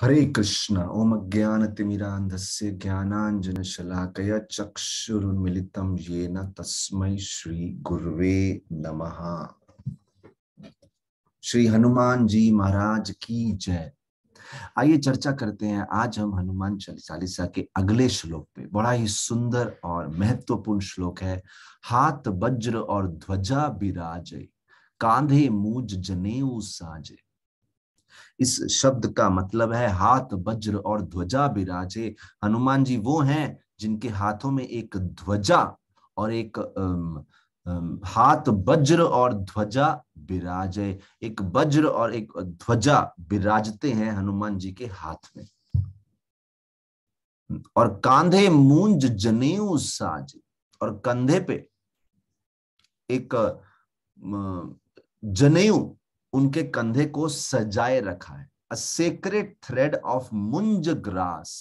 हरे कृष्ण। ओम अज्ञानतिमिरान्धस्य ज्ञानाञ्जनशलाकया चक्षुरुन्मिलितं येन तस्मै श्री गुरुवे नमः। श्री हनुमान जी महाराज की जय। आइए चर्चा करते हैं। आज हम हनुमान चालीसा के अगले श्लोक पे, बड़ा ही सुंदर और महत्वपूर्ण श्लोक है। हाथ वज्र और ध्वजा बिराजे, कांधे मूज जनेऊ साजे। इस शब्द का मतलब है हाथ वज्र और ध्वजा बिराजे। हनुमान जी वो हैं जिनके हाथों में एक ध्वजा और एक हाथ वज्र और ध्वजा बिराजे। एक वज्र और एक ध्वजा बिराजते हैं हनुमान जी के हाथ में। और कांधे मूंज जनेऊ साजे, और कंधे पे एक जनेऊ उनके कंधे को सजाए रखा है। A sacred thread of munj grass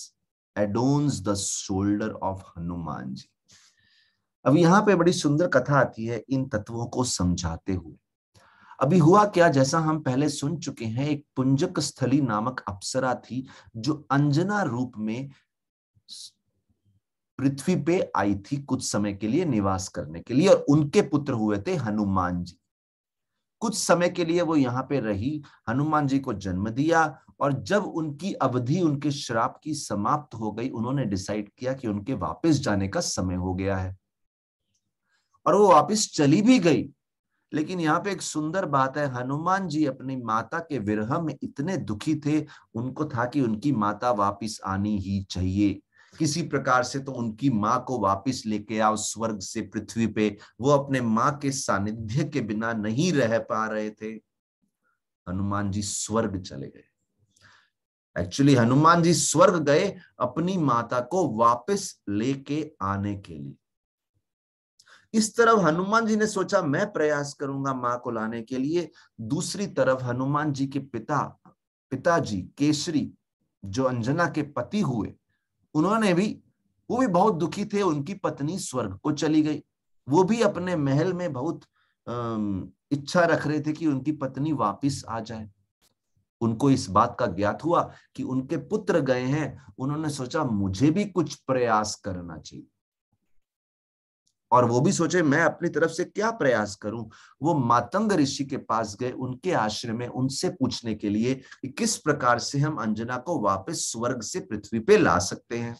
adorns the shoulder of Hanuman ji. अब यहाँ पे बड़ी सुंदर कथा आती है इन तत्वों को समझाते हुए। अभी हुआ क्या, जैसा हम पहले सुन चुके हैं, एक पुंजक स्थली नामक अप्सरा थी जो अंजना रूप में पृथ्वी पे आई थी कुछ समय के लिए निवास करने के लिए, और उनके पुत्र हुए थे हनुमान जी। कुछ समय के लिए वो यहाँ पे रही, हनुमान जी को जन्म दिया, और जब उनकी अवधि उनके श्राप की समाप्त हो गई, उन्होंने डिसाइड किया कि उनके वापस जाने का समय हो गया है, और वो वापस चली भी गई। लेकिन यहाँ पे एक सुंदर बात है, हनुमान जी अपनी माता के विरह में इतने दुखी थे, उनको था कि उनकी माता वापस आनी ही चाहिए। किसी प्रकार से तो उनकी माँ को वापस लेके आओ स्वर्ग से पृथ्वी पे। वो अपने माँ के सानिध्य के बिना नहीं रह पा रहे थे। हनुमान जी स्वर्ग चले गए। एक्चुअली हनुमान जी स्वर्ग गए अपनी माता को वापस लेके आने के लिए। इस तरफ हनुमान जी ने सोचा मैं प्रयास करूंगा मां को लाने के लिए। दूसरी तरफ हनुमान जी के पिताजी केसरी, जो अंजना के पति हुए, वो भी बहुत दुखी थे। उनकी पत्नी स्वर्ग को चली गई। वो भी अपने महल में बहुत इच्छा रख रहे थे कि उनकी पत्नी वापिस आ जाए। उनको इस बात का ज्ञात हुआ कि उनके पुत्र गए हैं। उन्होंने सोचा मुझे भी कुछ प्रयास करना चाहिए, और वो भी सोचे मैं अपनी तरफ से क्या प्रयास करूं। वो मातंग ऋषि के पास गए, उनके आश्रम में, उनसे पूछने के लिए कि किस प्रकार से हम अंजना को वापस स्वर्ग से पृथ्वी पे ला सकते हैं।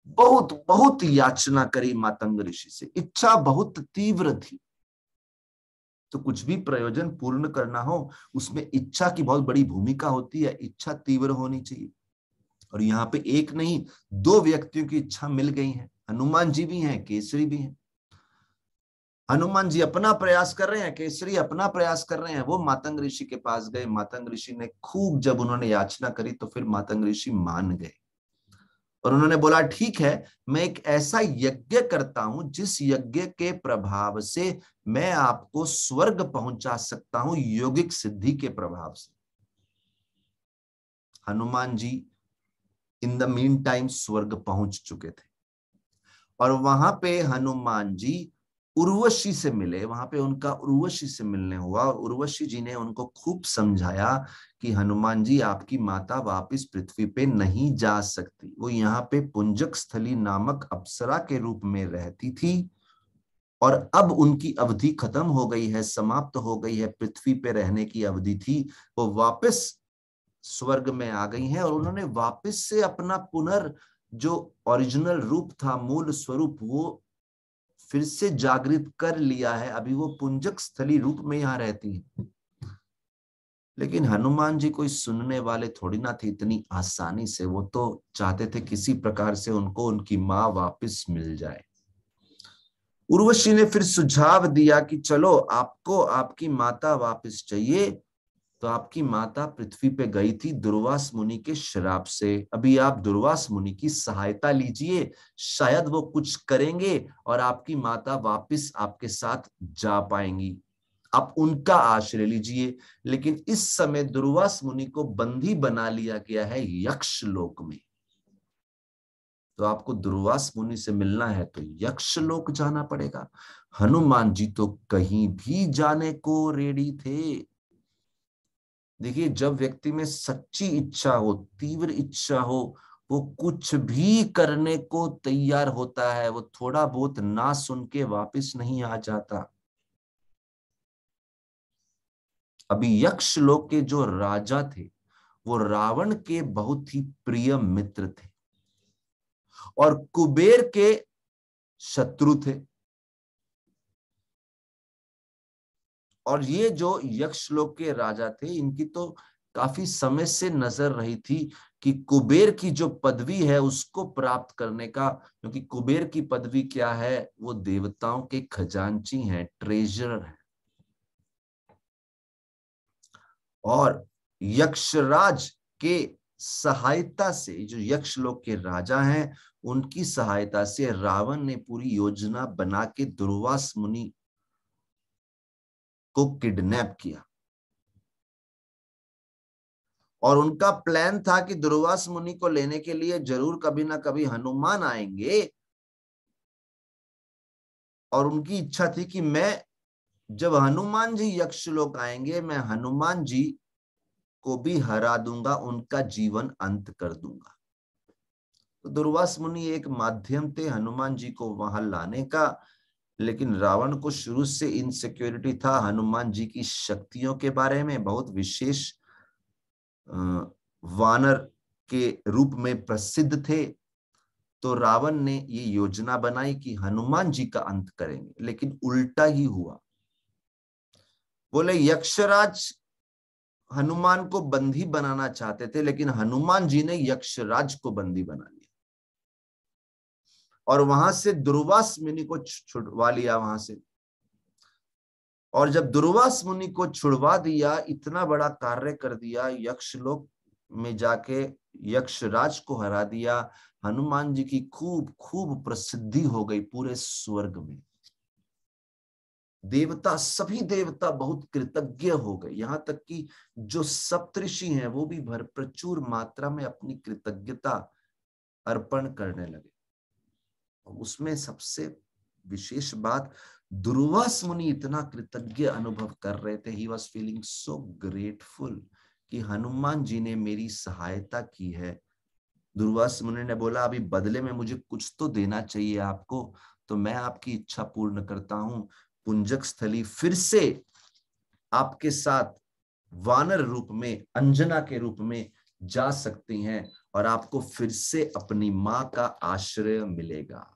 बहुत बहुत याचना करी मातंग ऋषि से, इच्छा बहुत तीव्र थी। तो कुछ भी प्रयोजन पूर्ण करना हो, उसमें इच्छा की बहुत बड़ी भूमिका होती है। इच्छा तीव्र होनी चाहिए। और यहाँ पे एक नहीं, दो व्यक्तियों की इच्छा मिल गई है। हनुमान जी भी हैं, केसरी भी हैं। हनुमान जी अपना प्रयास कर रहे हैं, केसरी अपना प्रयास कर रहे हैं। वो मातंग ऋषि के पास गए। मातंग ऋषि ने खूब जब उन्होंने याचना करी तो फिर मातंग ऋषि मान गए, और उन्होंने बोला ठीक है, मैं एक ऐसा यज्ञ करता हूं जिस यज्ञ के प्रभाव से मैं आपको स्वर्ग पहुंचा सकता हूं, योगिक सिद्धि के प्रभाव से। Hanuman ji in the mean time स्वर्ग पहुंच चुके थे, और वहां पे हनुमान जी उर्वशी से मिले। वहां पे उनका उर्वशी से मिलने हुआ, और उर्वशी जी ने उनको खूब समझाया कि हनुमान जी आपकी माता वापस पृथ्वी पे नहीं जा सकती। वो यहाँ पे पुंजक स्थली नामक अप्सरा के रूप में रहती थी, और अब उनकी अवधि खत्म हो गई है, समाप्त हो गई है। पृथ्वी पे रहने की अवधि थी, वो वापस स्वर्ग में आ गई हैं, और उन्होंने वापस से अपना जो ओरिजिनल रूप था, मूल स्वरूप, वो फिर से जागृत कर लिया है। अभी वो पुंजक स्थली रूप में यहां रहती है। लेकिन हनुमान जी कोई सुनने वाले थोड़ी ना थे इतनी आसानी से। वो तो चाहते थे किसी प्रकार से उनको उनकी मां वापस मिल जाए। उर्वशी ने फिर सुझाव दिया कि चलो, आपको आपकी माता वापस चाहिए, तो आपकी माता पृथ्वी पे गई थी दुर्वास मुनि के श्राप से। अभी आप दुर्वास मुनि की सहायता लीजिए, शायद वो कुछ करेंगे और आपकी माता वापस आपके साथ जा पाएंगी। आप उनका आश्रय लीजिए। लेकिन इस समय दुर्वास मुनि को बंदी बना लिया गया है यक्ष लोक में। तो आपको दुर्वास मुनि से मिलना है तो यक्ष लोक जाना पड़ेगा। हनुमान जी तो कहीं भी जाने को रेडी थे। देखिए, जब व्यक्ति में सच्ची इच्छा हो, तीव्र इच्छा हो, वो कुछ भी करने को तैयार होता है। वो थोड़ा बहुत ना सुन के वापस नहीं आ जाता। अभी यक्ष लोक के जो राजा थे वो रावण के बहुत ही प्रिय मित्र थे और कुबेर के शत्रु थे। और ये जो यक्ष लोक के राजा थे, इनकी तो काफी समय से नजर रही थी कि कुबेर की जो पदवी है उसको प्राप्त करने का, क्योंकि कुबेर की पदवी क्या है, वो देवताओं के खजांची हैं, ट्रेजरर है। और यक्षराज के सहायता से, जो यक्ष लोक के राजा हैं, उनकी सहायता से रावण ने पूरी योजना बना के दुर्वास मुनि को किडनैप किया। और उनका प्लान था कि दुर्वास मुनि को लेने के लिए जरूर कभी ना कभी हनुमान आएंगे। और उनकी इच्छा थी कि मैं, जब हनुमान जी यक्षलोक आएंगे, मैं हनुमान जी को भी हरा दूंगा, उनका जीवन अंत कर दूंगा। तो दुर्वास मुनि एक माध्यम थे हनुमान जी को वहां लाने का। लेकिन रावण को शुरू से इनसिक्योरिटी था हनुमान जी की शक्तियों के बारे में। बहुत विशेष वानर के रूप में प्रसिद्ध थे। तो रावण ने ये योजना बनाई कि हनुमान जी का अंत करेंगे, लेकिन उल्टा ही हुआ। बोले यक्षराज हनुमान को बंदी बनाना चाहते थे, लेकिन हनुमान जी ने यक्षराज को बंदी बना लिया और वहां से दुर्वास मुनि को छुड़वा लिया वहां से। और जब दुर्वास मुनि को छुड़वा दिया, इतना बड़ा कार्य कर दिया, यक्षलोक में जाके यक्षराज को हरा दिया, हनुमान जी की खूब खूब प्रसिद्धि हो गई पूरे स्वर्ग में। देवता, सभी देवता बहुत कृतज्ञ हो गए। यहां तक कि जो सप्तऋषि हैं वो भी प्रचुर मात्रा में अपनी कृतज्ञता अर्पण करने लगे। उसमें सबसे विशेष बात, दुर्वास मुनि इतना कृतज्ञ अनुभव कर रहे थे। He was feeling so grateful कि हनुमान जी ने मेरी सहायता की है। दुर्वास मुनि ने बोला, अभी बदले में मुझे कुछ तो देना चाहिए आपको, तो मैं आपकी इच्छा पूर्ण करता हूं। पुंजक स्थली फिर से आपके साथ वानर रूप में, अंजना के रूप में जा सकती हैं और आपको फिर से अपनी मां का आश्रय मिलेगा।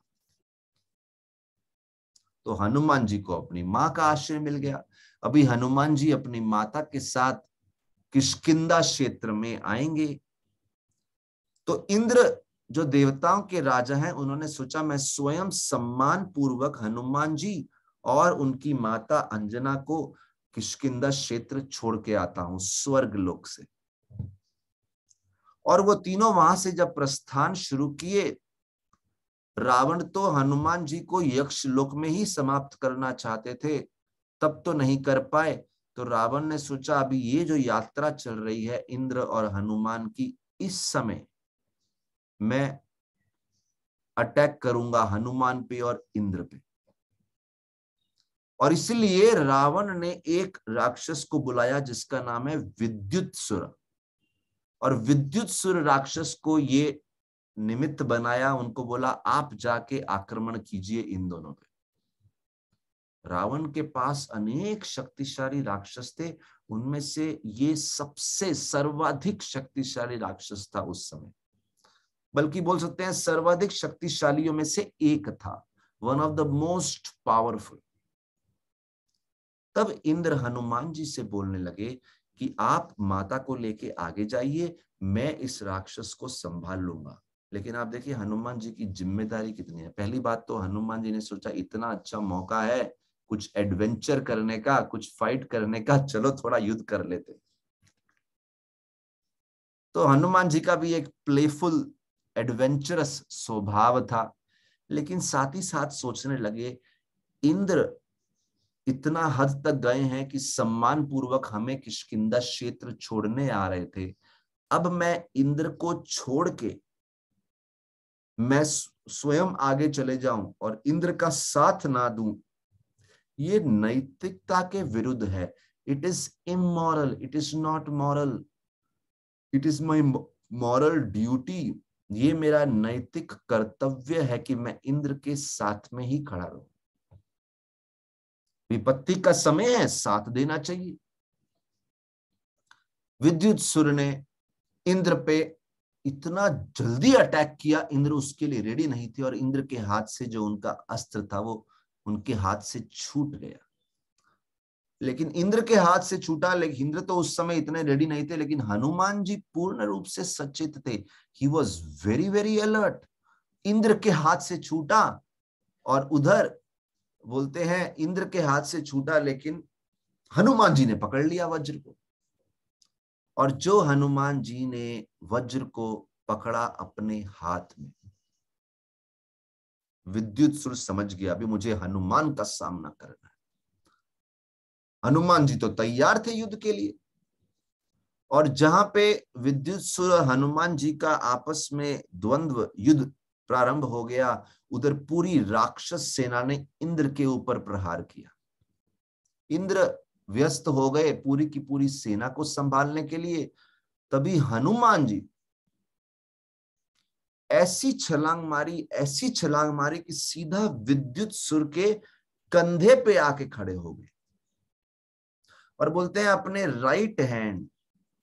तो हनुमान जी को अपनी मां का आश्रय मिल गया। अभी हनुमान जी अपनी माता के साथ किष्किंधा क्षेत्र में आएंगे। तो इंद्र, जो देवताओं के राजा हैं, उन्होंने सोचा मैं स्वयं सम्मान पूर्वक हनुमान जी और उनकी माता अंजना को किष्किंधा क्षेत्र छोड़ के आता हूं स्वर्ग लोक से। और वो तीनों वहां से जब प्रस्थान शुरू किए, रावण तो हनुमान जी को यक्ष लोक में ही समाप्त करना चाहते थे, तब तो नहीं कर पाए। तो रावण ने सोचा अभी ये जो यात्रा चल रही है इंद्र और हनुमान की, इस समय मैं अटैक करूंगा हनुमान पे और इंद्र पे। और इसलिए रावण ने एक राक्षस को बुलाया जिसका नाम है विद्युतसुर। और विद्युतसुर राक्षस को ये निमित्त बनाया, उनको बोला आप जाके आक्रमण कीजिए इन दोनों पे। रावण के पास अनेक शक्तिशाली राक्षस थे, उनमें से ये सबसे सर्वाधिक शक्तिशाली राक्षस था उस समय। बल्कि बोल सकते हैं सर्वाधिक शक्तिशालियों में से एक था, one of the most powerful. तब इंद्र हनुमान जी से बोलने लगे कि आप माता को लेके आगे जाइए, मैं इस राक्षस को संभाल लूंगा। लेकिन आप देखिए हनुमान जी की जिम्मेदारी कितनी है। पहली बात तो हनुमान जी ने सोचा इतना अच्छा मौका है कुछ एडवेंचर करने का, कुछ फाइट करने का, चलो थोड़ा युद्ध कर लेते। तो हनुमान जी का भी एक प्लेफुल एडवेंचरस स्वभाव था। लेकिन साथ ही साथ सोचने लगे, इंद्र इतना हद तक गए हैं कि सम्मान पूर्वक हमें किष्किंधा क्षेत्र छोड़ने आ रहे थे। अब मैं इंद्र को छोड़ के मैं स्वयं आगे चले जाऊं और इंद्र का साथ ना दूं, ये नैतिकता के विरुद्ध है। It is immoral, it is not moral, it is my moral duty, ये मेरा नैतिक कर्तव्य है कि मैं इंद्र के साथ में ही खड़ा रहूं। विपत्ति का समय है, साथ देना चाहिए। विद्युत्सुर ने इंद्र पे इतना जल्दी अटैक किया, इंद्र उसके लिए रेडी नहीं थे और इंद्र के हाथ से जो उनका अस्त्र था वो उनके हाथ से छूट गया। लेकिन इंद्र के हाथ से छूटा, लेकिन इंद्र तो उस समय इतने रेडी नहीं थे, लेकिन हनुमान जी पूर्ण रूप से सचेत थे। He was very very alert. Indra के हाथ से छूटा और उधर बोलते हैं इंद्र के हाथ से छूटा, लेकिन हनुमान जी ने पकड़ लिया वज्र को। और जो हनुमान जी ने वज्र को पकड़ा अपने हाथ में, विद्युत्सुर समझ गया अभी मुझे हनुमान का सामना करना है। हनुमान जी तो तैयार थे युद्ध के लिए, और जहां पे विद्युत्सुर और हनुमान जी का आपस में द्वंद्व युद्ध प्रारंभ हो गया, उधर पूरी राक्षस सेना ने इंद्र के ऊपर प्रहार किया। इंद्र व्यस्त हो गए पूरी की पूरी सेना को संभालने के लिए। तभी हनुमान जी ऐसी छलांग मारी कि सीधा विद्युत्सुर के कंधे पे आके खड़े हो गए। और बोलते हैं अपने राइट हैंड,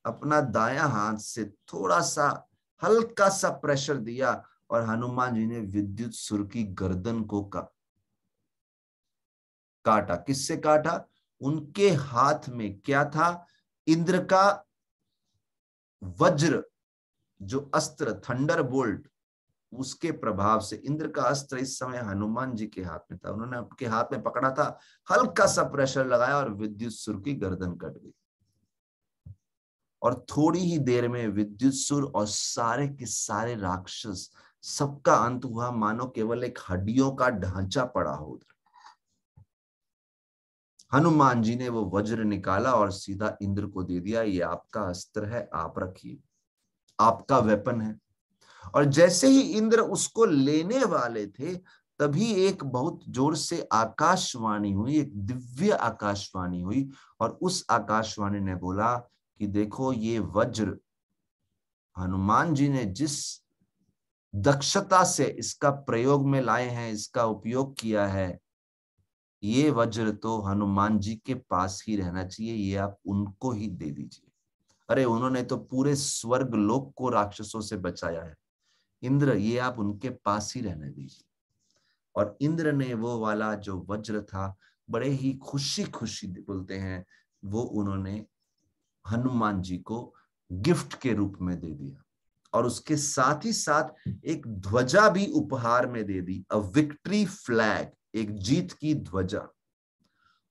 अपना दायां हाथ से थोड़ा सा हल्का सा प्रेशर दिया और हनुमान जी ने विद्युत्सुर की गर्दन को काटा। किससे काटा? उनके हाथ में क्या था? इंद्र का वज्र, जो अस्त्र थंडर बोल्ट, उसके प्रभाव से इंद्र का अस्त्र इस समय हनुमान जी के हाथ में था। उन्होंने उनके हाथ में पकड़ा था, हल्का सा प्रेशर लगाया और विद्युत्सुर की गर्दन कट गई। और थोड़ी ही देर में विद्युत्सुर और सारे के सारे राक्षस, सबका अंत हुआ, मानो केवल एक हड्डियों का ढांचा पड़ा हो उधर। हनुमान जी ने वो वज्र निकाला और सीधा इंद्र को दे दिया, ये आपका अस्त्र है, आप रखिए, आपका वेपन है। और जैसे ही इंद्र उसको लेने वाले थे, तभी एक बहुत जोर से आकाशवाणी हुई, एक दिव्य आकाशवाणी हुई, और उस आकाशवाणी ने बोला कि देखो ये वज्र हनुमान जी ने जिस दक्षता से इसका प्रयोग में लाए हैं, इसका उपयोग किया है, ये वज्र तो हनुमान जी के पास ही रहना चाहिए, ये आप उनको ही दे दीजिए। अरे उन्होंने तो पूरे स्वर्ग लोक को राक्षसों से बचाया है, इंद्र ये आप उनके पास ही रहने दीजिए। और इंद्र ने वो वाला जो वज्र था, बड़े ही खुशी खुशी बोलते हैं, वो उन्होंने हनुमान जी को गिफ्ट के रूप में दे दिया। और उसके साथ ही साथ एक ध्वजा भी उपहार में दे दी, अ विक्ट्री फ्लैग, एक जीत की ध्वजा।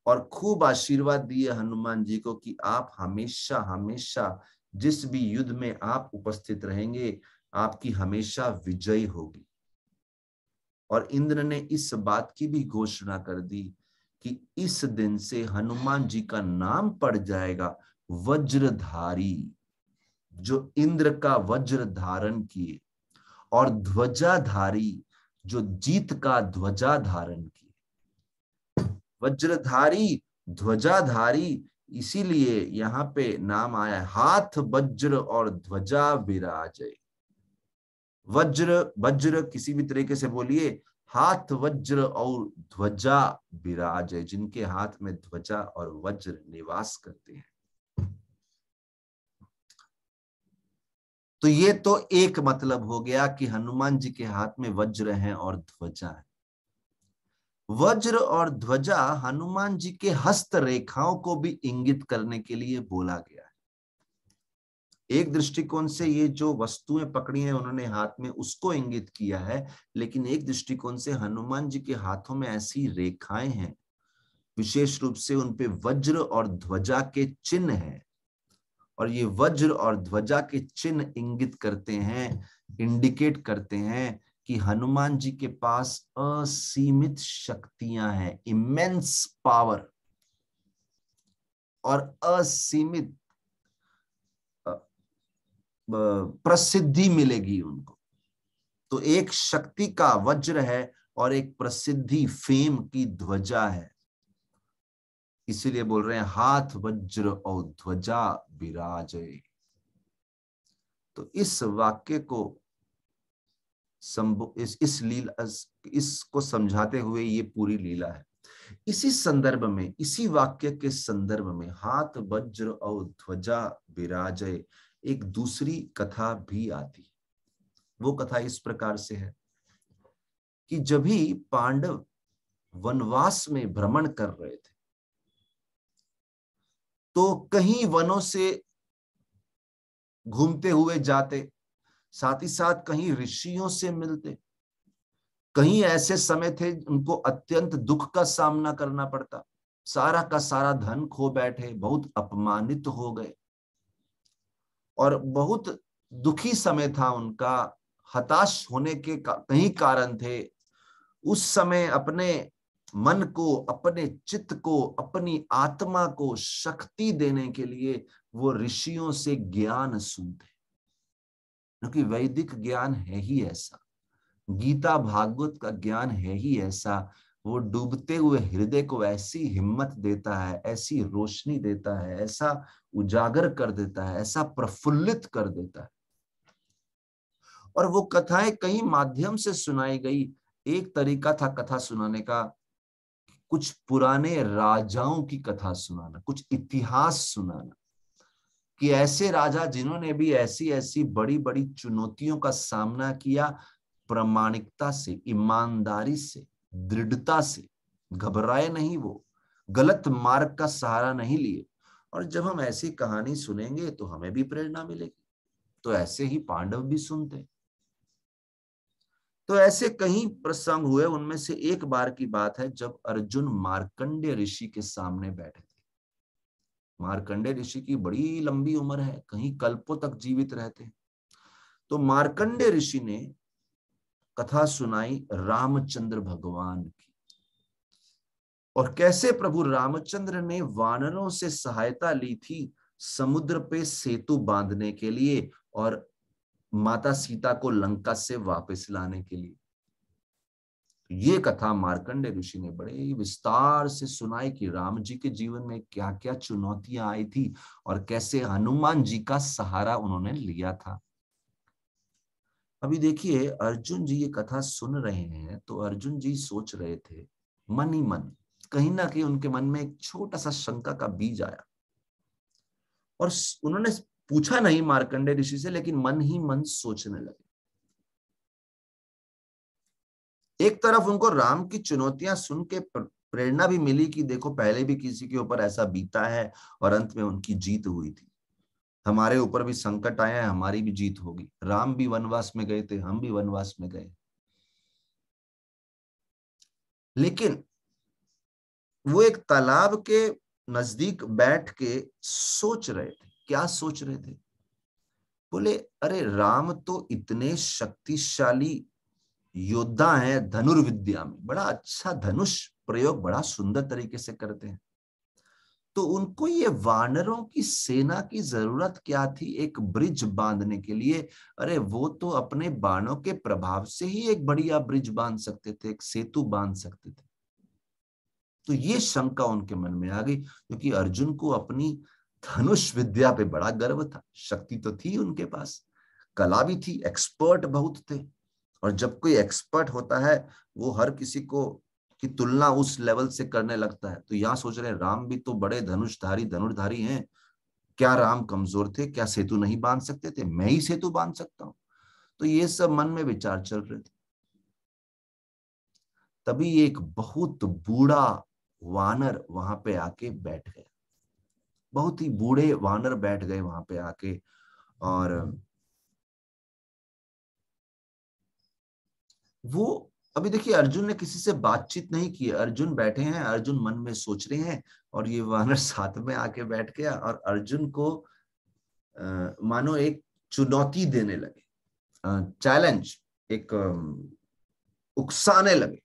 और खूब आशीर्वाद दिए हनुमान जी को कि आप हमेशा हमेशा जिस भी युद्ध में आप उपस्थित रहेंगे, आपकी हमेशा विजय होगी। और इंद्र ने इस बात की भी घोषणा कर दी कि इस दिन से हनुमान जी का नाम पड़ जाएगा वज्रधारी, जो इंद्र का वज्र धारण किए, और ध्वजाधारी, जो जीत का ध्वजा धारण किए। वज्रधारी, ध्वजाधारी, इसीलिए यहाँ पे नाम आया, हाथ वज्र और ध्वजा विराजे। वज्र, वज्र किसी भी तरीके से बोलिए, हाथ वज्र और ध्वजा विराजे, जिनके हाथ में ध्वजा और वज्र निवास करते हैं। तो ये तो एक मतलब हो गया कि हनुमान जी के हाथ में वज्र है और ध्वजा है। वज्र और ध्वजा हनुमान जी के हस्त रेखाओं को भी इंगित करने के लिए बोला गया है। एक दृष्टिकोण से ये जो वस्तुएं पकड़ी हैं उन्होंने हाथ में, उसको इंगित किया है, लेकिन एक दृष्टिकोण से हनुमान जी के हाथों में ऐसी रेखाएं हैं, विशेष रूप से उनपे वज्र और ध्वजा के चिन्ह हैं। और ये वज्र और ध्वजा के चिन्ह इंगित करते हैं, इंडिकेट करते हैं कि हनुमान जी के पास असीमित शक्तियां हैं, इमेंस पावर, और असीमित प्रसिद्धि मिलेगी उनको। तो एक शक्ति का वज्र है और एक प्रसिद्धि, फेम की ध्वजा है। इसीलिए बोल रहे हैं हाथ वज्र और ध्वजा विराजे। तो इस वाक्य को इस लीला, इसको समझाते हुए ये पूरी लीला है। इसी संदर्भ में, इसी वाक्य के संदर्भ में हाथ वज्र और ध्वजा विराजे एक दूसरी कथा भी आती। वो कथा इस प्रकार से है कि जब भी पांडव वनवास में भ्रमण कर रहे थे तो कहीं वनों से घूमते हुए जाते, साथ ही साथ कहीं ऋषियों से मिलते, कहीं ऐसे समय थे उनको अत्यंत दुख का सामना करना पड़ता, सारा का सारा धन खो बैठे, बहुत अपमानित हो गए और बहुत दुखी समय था उनका, हताश होने के कई कारण थे। उस समय अपने मन को, अपने चित्त को, अपनी आत्मा को शक्ति देने के लिए वो ऋषियों से ज्ञान सुनते, क्योंकि वैदिक ज्ञान है ही ऐसा, गीता भागवत का ज्ञान है ही ऐसा। वो डूबते हुए हृदय को ऐसी हिम्मत देता है, ऐसी रोशनी देता है, ऐसा उजागर कर देता है, ऐसा प्रफुल्लित कर देता है। और वो कथाएं कई माध्यम से सुनाई गई। एक तरीका था कथा सुनाने का, कुछ पुराने राजाओं की कथा सुनाना, कुछ इतिहास सुनाना कि ऐसे राजा जिन्होंने भी ऐसी ऐसी बड़ी बड़ी चुनौतियों का सामना किया, प्रामाणिकता से, ईमानदारी से, दृढ़ता से, घबराए नहीं, वो गलत मार्ग का सहारा नहीं लिए। और जब हम ऐसी कहानी सुनेंगे तो हमें भी प्रेरणा मिलेगी। तो ऐसे ही पांडव भी सुनते। तो ऐसे कई प्रसंग हुए, उनमें से एक बार की बात है जब अर्जुन मार्कंडेय ऋषि के सामने बैठे थे। मार्कंडेय ऋषि की बड़ी लंबी उम्र है, कहीं कल्पों तक जीवित रहते हैं। तो मार्कंडेय ऋषि ने कथा सुनाई रामचंद्र भगवान की, और कैसे प्रभु रामचंद्र ने वानरों से सहायता ली थी समुद्र पे सेतु बांधने के लिए और माता सीता को लंका से वापस लाने के लिए। ये कथा मार्कंडेय ऋषि ने बड़े ही विस्तार से सुनाई कि राम जी के जीवन में क्या क्या चुनौतियां आई थी और कैसे हनुमान जी का सहारा उन्होंने लिया था। अभी देखिए, अर्जुन जी ये कथा सुन रहे हैं तो अर्जुन जी सोच रहे थे मन ही मन, कहीं ना कहीं उनके मन में एक छोटा सा शंका का बीज आया और उन्होंने पूछा नहीं मार्कंडेय ऋषि से, लेकिन मन ही मन सोचने लगे। एक तरफ उनको राम की चुनौतियां सुन के प्रेरणा भी मिली कि देखो पहले भी किसी के ऊपर ऐसा बीता है और अंत में उनकी जीत हुई थी, हमारे ऊपर भी संकट आया है, हमारी भी जीत होगी। राम भी वनवास में गए थे, हम भी वनवास में गए। लेकिन वो एक तालाब के नजदीक बैठ के सोच रहे थे। क्या सोच रहे थे? बोले अरे राम तो इतने शक्तिशाली योद्धा हैं, धनुर्विद्या में बड़ा अच्छा धनुष प्रयोग बड़ा सुंदर तरीके से करते हैं, तो उनको ये वानरों की सेना की जरूरत क्या थी एक ब्रिज बांधने के लिए? अरे वो तो अपने बाणों के प्रभाव से ही एक बढ़िया ब्रिज बांध सकते थे, एक सेतु बांध सकते थे। तो ये शंका उनके मन में आ गई, क्योंकि अर्जुन को अपनी धनुष विद्या पे बड़ा गर्व था, शक्ति तो थी उनके पास, कला भी थी, एक्सपर्ट बहुत थे। और जब कोई एक्सपर्ट होता है वो हर किसी को की तुलना उस लेवल से करने लगता है। तो यहाँ सोच रहे हैं राम भी तो बड़े धनुर्धारी हैं, क्या राम कमजोर थे? क्या सेतु नहीं बांध सकते थे? मैं ही सेतु बांध सकता हूं। तो ये सब मन में विचार चल रहे थे। तभी एक बहुत बूढ़ा वानर वहां पे आके बैठ गया, बहुत ही बूढ़े वानर बैठ गए वहां पे आके। और वो, अभी देखिए अर्जुन ने किसी से बातचीत नहीं की, अर्जुन बैठे हैं, अर्जुन मन में सोच रहे हैं, और ये वानर साथ में आके बैठ गया और अर्जुन को मानो एक चुनौती देने लगे, चैलेंज, एक उकसाने लगे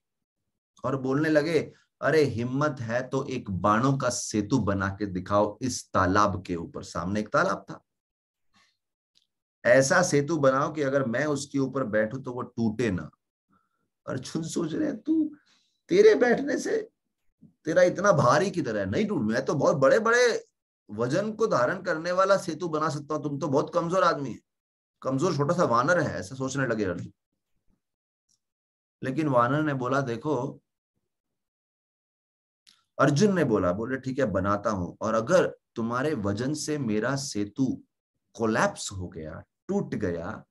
और बोलने लगे अरे हिम्मत है तो एक बाणों का सेतु बना के दिखाओ इस तालाब के ऊपर। सामने एक तालाब था, ऐसा सेतु बनाओ कि अगर मैं उसके ऊपर बैठूं तो वो टूटे ना। अर्जुन सोच रहे हैं तू, तेरे बैठने से तेरा इतना भारी किधर है, नहीं टूट, मैं तो बहुत बड़े बड़े वजन को धारण करने वाला सेतु बना सकता हूं, तुम तो बहुत कमजोर आदमी है, कमजोर छोटा सा वानर है, ऐसा सोचने लगे अर्जुन। लेकिन वानर ने बोला, देखो, अर्जुन ने बोला, बोले ठीक है बनाता हूं, और अगर तुम्हारे वजन से मेरा सेतु कोलैप्स हो गया, टूट गया,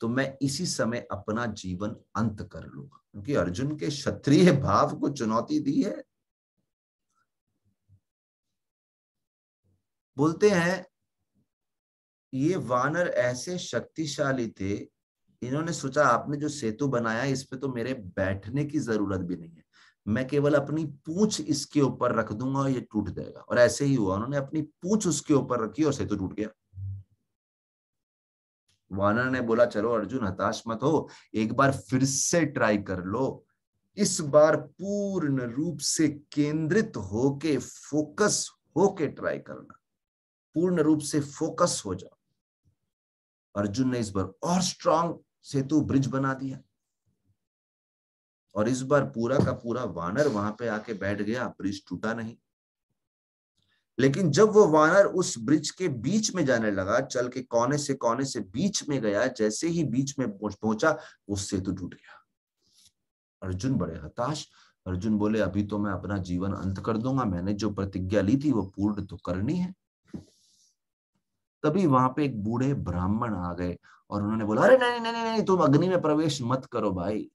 तो मैं इसी समय अपना जीवन अंत कर लूंगा। क्योंकि अर्जुन के क्षत्रिय भाव को चुनौती दी है। बोलते हैं ये वानर ऐसे शक्तिशाली थे, इन्होंने सोचा आपने जो सेतु बनाया इस पे तो मेरे बैठने की जरूरत भी नहीं है, मैं केवल अपनी पूंछ इसके ऊपर रख दूंगा और ये टूट जाएगा। और ऐसे ही हुआ, उन्होंने अपनी पूंछ उसके ऊपर रखी और सेतु टूट गया। वानर ने बोला, चलो अर्जुन हताश मत हो, एक बार फिर से ट्राई कर लो, इस बार पूर्ण रूप से केंद्रित होके, फोकस होके ट्राई करना, पूर्ण रूप से फोकस हो जाओ। अर्जुन ने इस बार और स्ट्रांग सेतु ब्रिज बना दिया, और इस बार पूरा का पूरा वानर वहां पे आके बैठ गया, ब्रिज टूटा नहीं। लेकिन जब वो वानर उस ब्रिज के बीच में जाने लगा, चल के कोने से बीच में गया, जैसे ही बीच में पहुंचा वो सेतु टूट गया। अर्जुन बड़े हताश, अर्जुन बोले, अभी तो मैं अपना जीवन अंत कर दूंगा, मैंने जो प्रतिज्ञा ली थी वो पूर्ण तो करनी है। तभी वहां पे एक बूढ़े ब्राह्मण आ गए और उन्होंने बोला, अरे नहीं नहीं नहीं नहीं, तुम अग्नि में प्रवेश मत करो भाई।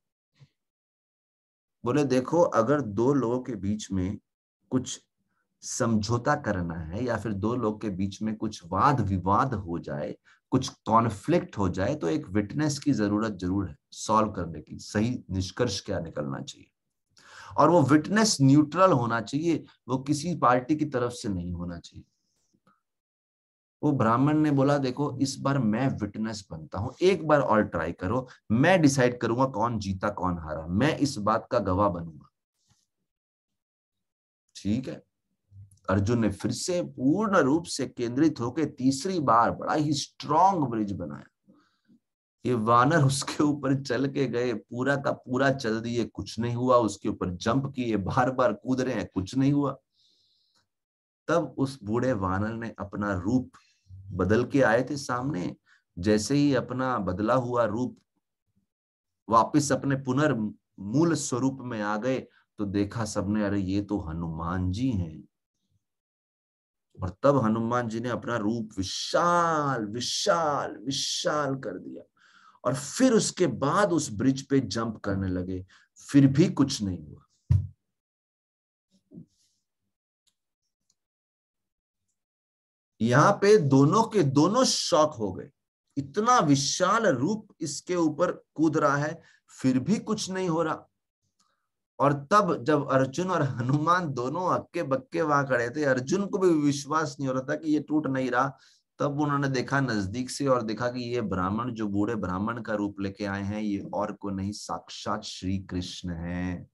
बोले, देखो, अगर दो लोगों के बीच में कुछ समझौता करना है, या फिर दो लोग के बीच में कुछ वाद विवाद हो जाए, कुछ कॉन्फ्लिक्ट हो जाए, तो एक विटनेस की जरूरत जरूर है सॉल्व करने की, सही निष्कर्ष क्या निकलना चाहिए। और वो विटनेस न्यूट्रल होना चाहिए, वो किसी पार्टी की तरफ से नहीं होना चाहिए। वो ब्राह्मण ने बोला, देखो इस बार मैं विटनेस बनता हूं, एक बार और ट्राई करो, मैं डिसाइड करूंगा कौन जीता कौन हारा, मैं इस बात का गवाह बनूंगा। ठीक है, अर्जुन ने फिर से पूर्ण रूप से केंद्रित होकर तीसरी बार बड़ा ही स्ट्रांग ब्रिज बनाया। ये वानर उसके ऊपर चल के गए, पूरा का पूरा चल दिए, कुछ नहीं हुआ, उसके ऊपर जंप किए, बार बार कूद रहे हैं, कुछ नहीं हुआ। तब उस बूढ़े वानर ने अपना रूप बदल के आए थे सामने, जैसे ही अपना बदला हुआ रूप वापस अपने पुनर्मूल स्वरूप में आ गए, तो देखा सबने, अरे ये तो हनुमान जी हैं। और तब हनुमान जी ने अपना रूप विशाल विशाल विशाल कर दिया, और फिर उसके बाद उस ब्रिज पे जंप करने लगे, फिर भी कुछ नहीं हुआ। यहां पे दोनों के दोनों शॉक हो गए, इतना विशाल रूप इसके ऊपर कूद रहा है, फिर भी कुछ नहीं हो रहा। और तब जब अर्जुन और हनुमान दोनों हक्के बक्के वहां खड़े थे, अर्जुन को भी विश्वास नहीं हो रहा था कि ये टूट नहीं रहा। तब उन्होंने देखा नजदीक से और देखा कि ये ब्राह्मण, जो बूढ़े ब्राह्मण का रूप लेके आए हैं, ये और को नहीं, साक्षात श्री कृष्ण हैं।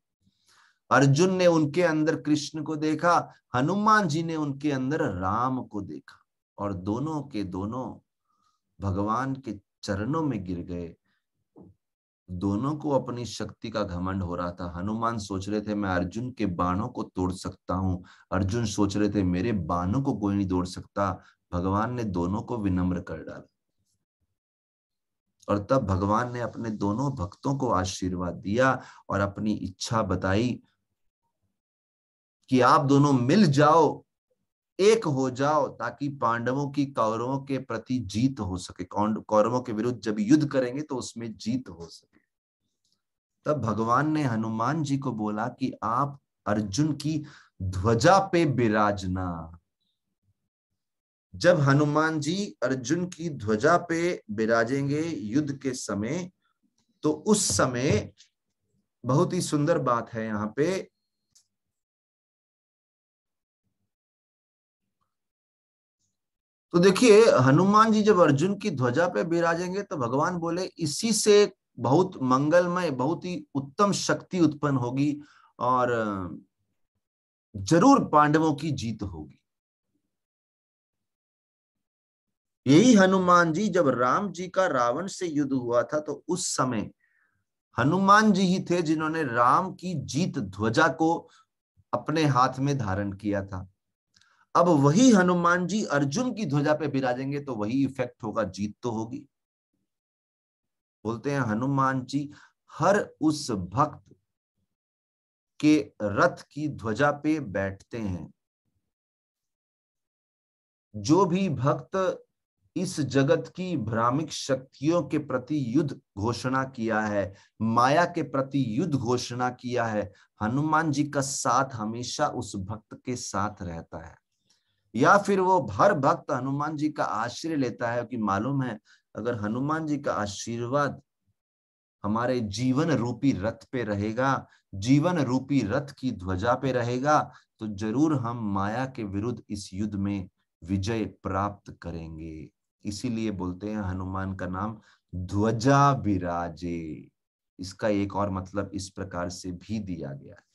अर्जुन ने उनके अंदर कृष्ण को देखा, हनुमान जी ने उनके अंदर राम को देखा, और दोनों के दोनों भगवान के चरणों में गिर गए। दोनों को अपनी शक्ति का घमंड हो रहा था। हनुमान सोच रहे थे मैं अर्जुन के बाणों को तोड़ सकता हूं, अर्जुन सोच रहे थे मेरे बाणों को कोई नहीं तोड़ सकता। भगवान ने दोनों को विनम्र कर डाला, और तब भगवान ने अपने दोनों भक्तों को आशीर्वाद दिया और अपनी इच्छा बताई कि आप दोनों मिल जाओ, एक हो जाओ, ताकि पांडवों की कौरवों के प्रति जीत हो सके, कौरवों के विरुद्ध जब युद्ध करेंगे तो उसमें जीत हो सके। तब भगवान ने हनुमान जी को बोला कि आप अर्जुन की ध्वजा पे विराजना। जब हनुमान जी अर्जुन की ध्वजा पे विराजेंगे युद्ध के समय, तो उस समय बहुत ही सुंदर बात है यहां पे, तो देखिए हनुमान जी जब अर्जुन की ध्वजा पे विराजेंगे तो भगवान बोले इसी से बहुत मंगलमय, बहुत ही उत्तम शक्ति उत्पन्न होगी, और जरूर पांडवों की जीत होगी। यही हनुमान जी जब राम जी का रावण से युद्ध हुआ था, तो उस समय हनुमान जी ही थे जिन्होंने राम की जीत ध्वजा को अपने हाथ में धारण किया था। अब वही हनुमान जी अर्जुन की ध्वजा पे विराजेंगे तो वही इफेक्ट होगा, जीत तो होगी। बोलते हैं हनुमान जी हर उस भक्त के रथ की ध्वजा पे बैठते हैं। जो भी भक्त इस जगत की भ्रामिक शक्तियों के प्रति युद्ध घोषणा किया है, माया के प्रति युद्ध घोषणा किया है, हनुमान जी का साथ हमेशा उस भक्त के साथ रहता है। या फिर वो हर भक्त हनुमान जी का आश्रय लेता है कि मालूम है अगर हनुमान जी का आशीर्वाद हमारे जीवन रूपी रथ पे रहेगा, जीवन रूपी रथ की ध्वजा पे रहेगा, तो जरूर हम माया के विरुद्ध इस युद्ध में विजय प्राप्त करेंगे। इसीलिए बोलते हैं हनुमान का नाम ध्वजा विराजे। इसका एक और मतलब इस प्रकार से भी दिया गया है।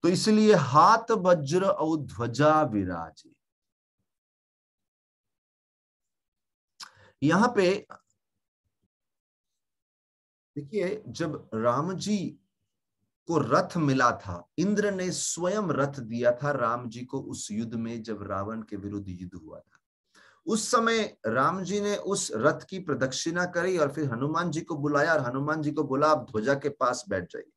तो इसलिए हाथ वज्र और ध्वजा विराजे। यहां पे देखिए, जब राम जी को रथ मिला था, इंद्र ने स्वयं रथ दिया था राम जी को उस युद्ध में, जब रावण के विरुद्ध युद्ध हुआ था। उस समय राम जी ने उस रथ की प्रदक्षिणा करी और फिर हनुमान जी को बुलाया और हनुमान जी को बोला आप ध्वजा के पास बैठ जाइए,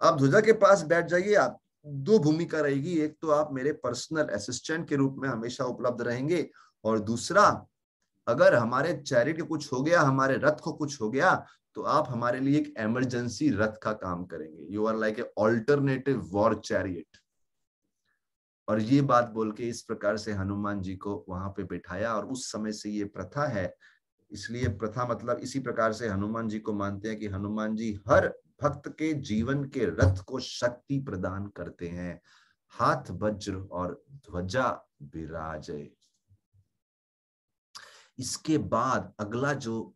आप ध्वजा के पास बैठ जाइए। आप दो भूमिका रहेगी, एक तो आप मेरे पर्सनल असिस्टेंट के रूप में हमेशा उपलब्ध रहेंगे, और दूसरा अगर हमारे चैरिट को कुछ हो गया, हमारे रथ को कुछ हो गया, तो आप हमारे लिए एक इमरजेंसी रथ का काम करेंगे। You are like a alternative war chariot. और ये बात बोल के इस प्रकार से हनुमान जी को वहां पे बिठाया, और उस समय से ये प्रथा है। इसलिए प्रथा मतलब इसी प्रकार से हनुमान जी को मानते हैं कि हनुमान जी हर भक्त के जीवन के रथ को शक्ति प्रदान करते हैं। हाथ वज्र और ध्वजा विराजे। इसके बाद अगला जो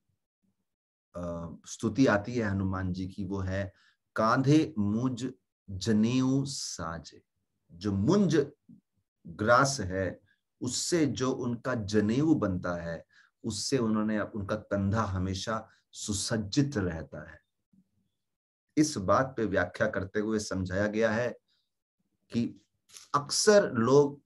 स्तुति आती है हनुमान जी की, वो है कांधे मुंज जनेऊ साजे। जो मुंज ग्रास है उससे जो उनका जनेऊ बनता है, उससे उन्होंने उनका कंधा हमेशा सुसज्जित रहता है। इस बात पे व्याख्या करते हुए समझाया गया है कि अक्सर लोग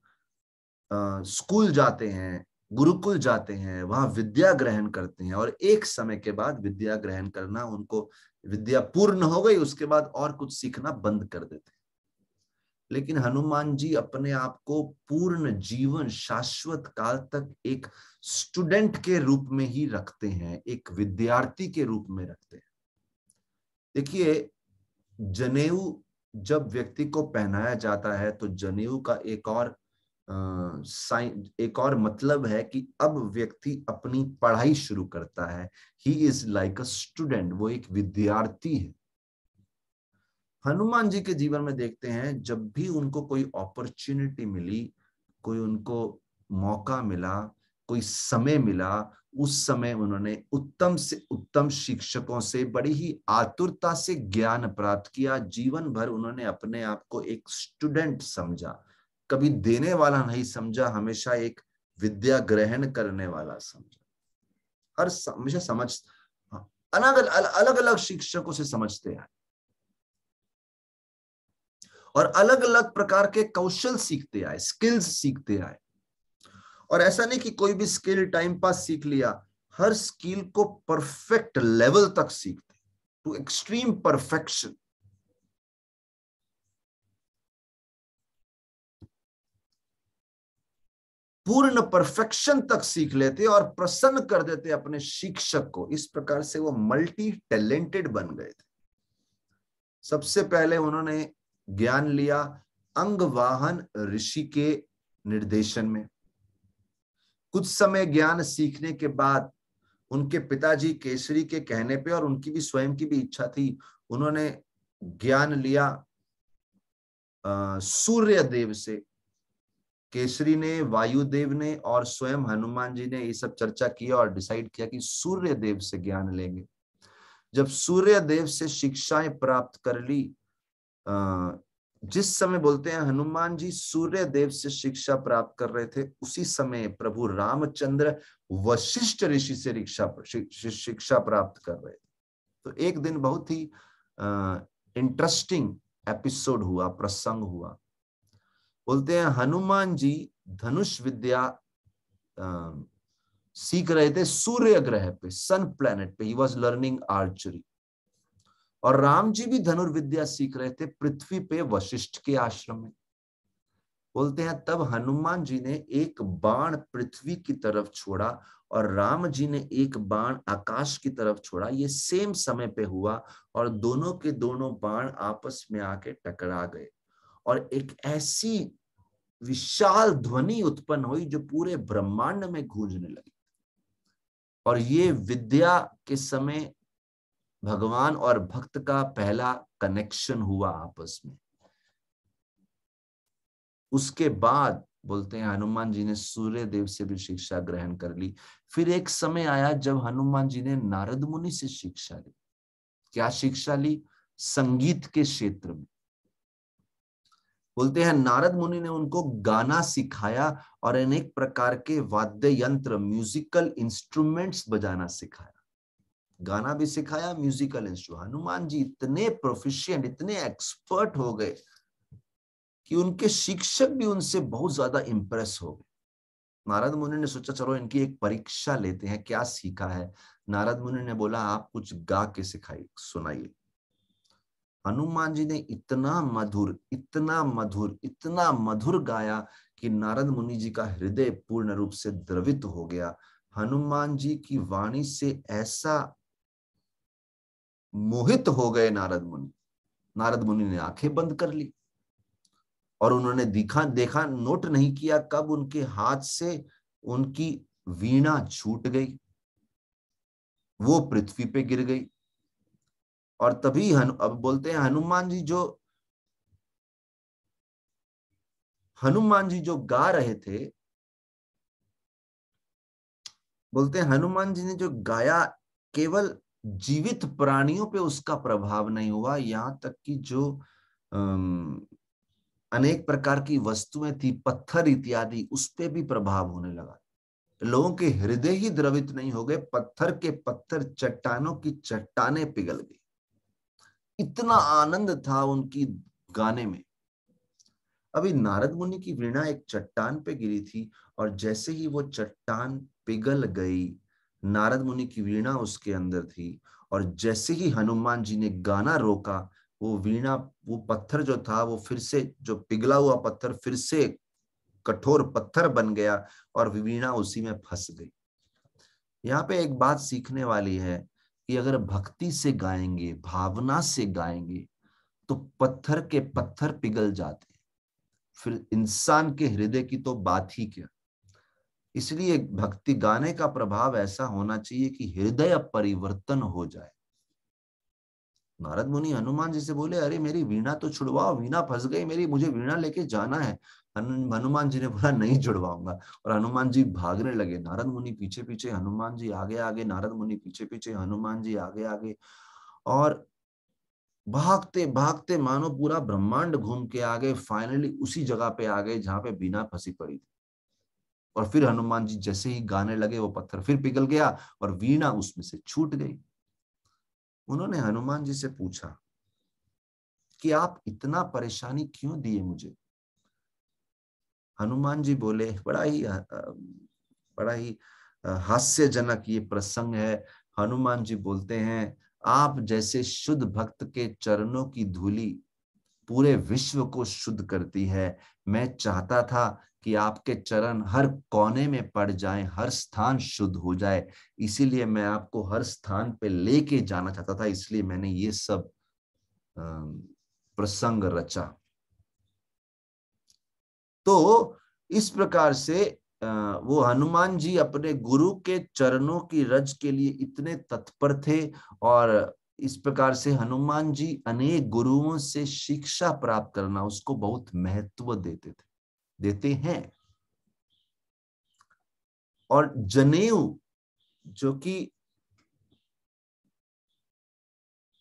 स्कूल जाते हैं, गुरुकुल जाते हैं, वहां विद्या ग्रहण करते हैं, और एक समय के बाद विद्या ग्रहण करना, उनको विद्या पूर्ण हो गई उसके बाद और कुछ सीखना बंद कर देते हैं। लेकिन हनुमान जी अपने आप को पूर्ण जीवन शाश्वत काल तक एक स्टूडेंट के रूप में ही रखते हैं, एक विद्यार्थी के रूप में रखते हैं। देखिए, जनेऊ जब व्यक्ति को पहनाया जाता है तो जनेऊ का एक और मतलब है कि अब व्यक्ति अपनी पढ़ाई शुरू करता है। He is like a student, वो एक विद्यार्थी है। हनुमान जी के जीवन में देखते हैं जब भी उनको कोई अपॉर्चुनिटी मिली, कोई उनको मौका मिला, कोई समय मिला, उस समय उन्होंने उत्तम से उत्तम शिक्षकों से बड़ी ही आतुरता से ज्ञान प्राप्त किया। जीवन भर उन्होंने अपने आप को एक स्टूडेंट समझा, कभी देने वाला नहीं समझा, हमेशा एक विद्या ग्रहण करने वाला समझा। हमेशा समझ अलग अलग अलग शिक्षकों से समझते हैं और अलग अलग प्रकार के कौशल सीखते आए, स्किल्स सीखते आए। और ऐसा नहीं कि कोई भी स्किल टाइम पास सीख लिया, हर स्किल को परफेक्ट लेवल तक सीखते, टू एक्सट्रीम परफेक्शन। पूर्ण परफेक्शन तक सीख लेते और प्रसन्न कर देते अपने शिक्षक को। इस प्रकार से वो मल्टी टैलेंटेड बन गए थे। सबसे पहले उन्होंने ज्ञान लिया अंगवाहन ऋषि के निर्देशन में। कुछ समय ज्ञान सीखने के बाद उनके पिताजी केसरी के कहने पे, और उनकी भी स्वयं की भी इच्छा थी, उन्होंने ज्ञान लिया सूर्य देव से। केसरी ने, वायुदेव ने और स्वयं हनुमान जी ने ये सब चर्चा किया और डिसाइड किया कि सूर्य देव से ज्ञान लेंगे। जब सूर्य देव से शिक्षाएं प्राप्त कर ली, जिस समय बोलते हैं हनुमान जी सूर्य देव से शिक्षा प्राप्त कर रहे थे, उसी समय प्रभु रामचंद्र वशिष्ठ ऋषि से शिक्षा प्राप्त कर रहे थे। तो एक दिन बहुत ही इंटरेस्टिंग एपिसोड हुआ, प्रसंग हुआ। बोलते हैं हनुमान जी धनुष विद्या सीख रहे थे सूर्य ग्रह पे, सन प्लैनेट पे। He was learning archery. और राम जी भी धनुर्विद्या सीख रहे थे पृथ्वी पे वशिष्ठ के आश्रम में। बोलते हैं तब हनुमान जी ने एक बाण पृथ्वी की तरफ छोड़ा और राम जी ने एक बाण आकाश की तरफ छोड़ा। ये सेम समय पे हुआ और दोनों के दोनों बाण आपस में आके टकरा गए और एक ऐसी विशाल ध्वनि उत्पन्न हुई जो पूरे ब्रह्मांड में गूंजने लगी। और ये विद्या के समय भगवान और भक्त का पहला कनेक्शन हुआ आपस में। उसके बाद बोलते हैं हनुमान जी ने सूर्य देव से भी शिक्षा ग्रहण कर ली। फिर एक समय आया जब हनुमान जी ने नारद मुनि से शिक्षा ली। क्या शिक्षा ली? संगीत के क्षेत्र में। बोलते हैं नारद मुनि ने उनको गाना सिखाया और अनेक प्रकार के वाद्य यंत्र, म्यूजिकल इंस्ट्रूमेंट्स बजाना सिखाया। गाना भी सिखाया, म्यूजिकल इंस्ट्रूमेंट। हनुमान जी इतने प्रोफिशिएंट, इतने एक्सपर्ट हो गए कि उनके शिक्षक भी उनसे बहुत ज्यादा इंप्रेस हो गए। नारद मुनि ने सोचा चलो इनकी एक परीक्षा लेते हैं, क्या सीखा है। नारद मुनि ने बोला आप कुछ गा के सिखाइए, सुनाइए। हनुमान जी ने इतना मधुर, इतना मधुर, इतना मधुर गाया कि नारद मुनि जी का हृदय पूर्ण रूप से द्रवित हो गया। हनुमान जी की वाणी से ऐसा मोहित हो गए नारद मुनि। नारद मुनि ने आंखें बंद कर ली और उन्होंने देखा नोट नहीं किया कब उनके हाथ से उनकी वीणा छूट गई, वो पृथ्वी पे गिर गई। और तभी अब बोलते हैं हनुमान जी जो गा रहे थे, बोलते हैं हनुमान जी ने जो गाया केवल जीवित प्राणियों पे उसका प्रभाव नहीं हुआ, यहां तक कि जो अनेक प्रकार की वस्तुएं थी, पत्थर इत्यादि, उस पे भी प्रभाव होने लगा। लोगों के हृदय ही द्रवित नहीं हो गए, पत्थर के पत्थर, चट्टानों की चट्टानें पिघल गई। इतना आनंद था उनकी गाने में। अभी नारद मुनि की वीणा एक चट्टान पे गिरी थी और जैसे ही वो चट्टान पिघल गई, नारद मुनि की वीणा उसके अंदर थी और जैसे ही हनुमान जी ने गाना रोका, वो वीणा, वो पत्थर जो था वो फिर से, जो पिघला हुआ पत्थर फिर से कठोर पत्थर बन गया और वीणा उसी में फंस गई। यहाँ पे एक बात सीखने वाली है कि अगर भक्ति से गाएंगे, भावना से गाएंगे, तो पत्थर के पत्थर पिघल जाते हैं, फिर इंसान के हृदय की तो बात ही क्या। इसलिए भक्ति गाने का प्रभाव ऐसा होना चाहिए कि हृदय परिवर्तन हो जाए। नारद मुनि हनुमान जी से बोले अरे मेरी वीणा तो छुड़वाओ, वीणा फंस गई मेरी, मुझे वीणा लेके जाना है। हनुमान जी ने बोला नहीं छुड़वाऊंगा, और हनुमान जी भागने लगे। नारद मुनि पीछे पीछे, हनुमान जी आगे आगे, नारद मुनि पीछे पीछे, हनुमान जी आगे आगे, और भागते भागते मानो पूरा ब्रह्मांड घूम के आ गए। फाइनली उसी जगह पे आ गए जहां पे वीणा फंसी पड़ी थी। और फिर हनुमान जी जैसे ही गाने लगे, वो पत्थर फिर पिघल गया और वीणा उसमें से छूट गई। उन्होंने हनुमान जी से पूछा कि आप इतना परेशानी क्यों दिए मुझे। हनुमान जी बोले, बड़ा ही हास्यजनक ये प्रसंग है। हनुमान जी बोलते हैं आप जैसे शुद्ध भक्त के चरणों की धूली पूरे विश्व को शुद्ध करती है, मैं चाहता था कि आपके चरण हर कोने में पड़ जाएं, हर स्थान शुद्ध हो जाए, इसीलिए मैं आपको हर स्थान पे लेके जाना चाहता था, इसलिए मैंने ये सब प्रसंग रचा। तो इस प्रकार से वो हनुमान जी अपने गुरु के चरणों की रज के लिए इतने तत्पर थे, और इस प्रकार से हनुमान जी अनेक गुरुओं से शिक्षा प्राप्त करना, उसको बहुत महत्व देते थे, देते हैं। और जनेऊ जो कि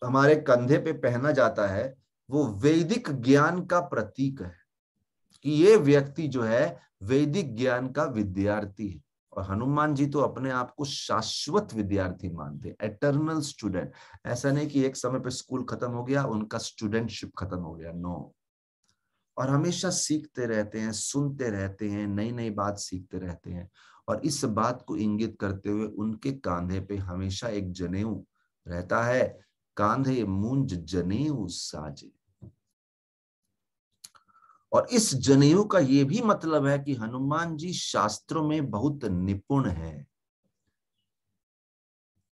हमारे कंधे पे पहना जाता है, वो वैदिक ज्ञान का प्रतीक है कि ये व्यक्ति जो है वैदिक ज्ञान का विद्यार्थी है। और हनुमान जी तो अपने आप को शाश्वत विद्यार्थी मानते हैं, एटर्नल स्टूडेंट। ऐसा नहीं कि एक समय पे स्कूल खत्म हो गया, उनका स्टूडेंटशिप खत्म हो गया, नो। और हमेशा सीखते रहते हैं, सुनते रहते हैं, नई नई बात सीखते रहते हैं। और इस बात को इंगित करते हुए उनके कांधे पे हमेशा एक जनेऊ रहता है, कांधे मूंज जनेऊ साजे। और इस जनेऊ का ये भी मतलब है कि हनुमान जी शास्त्रों में बहुत निपुण हैं,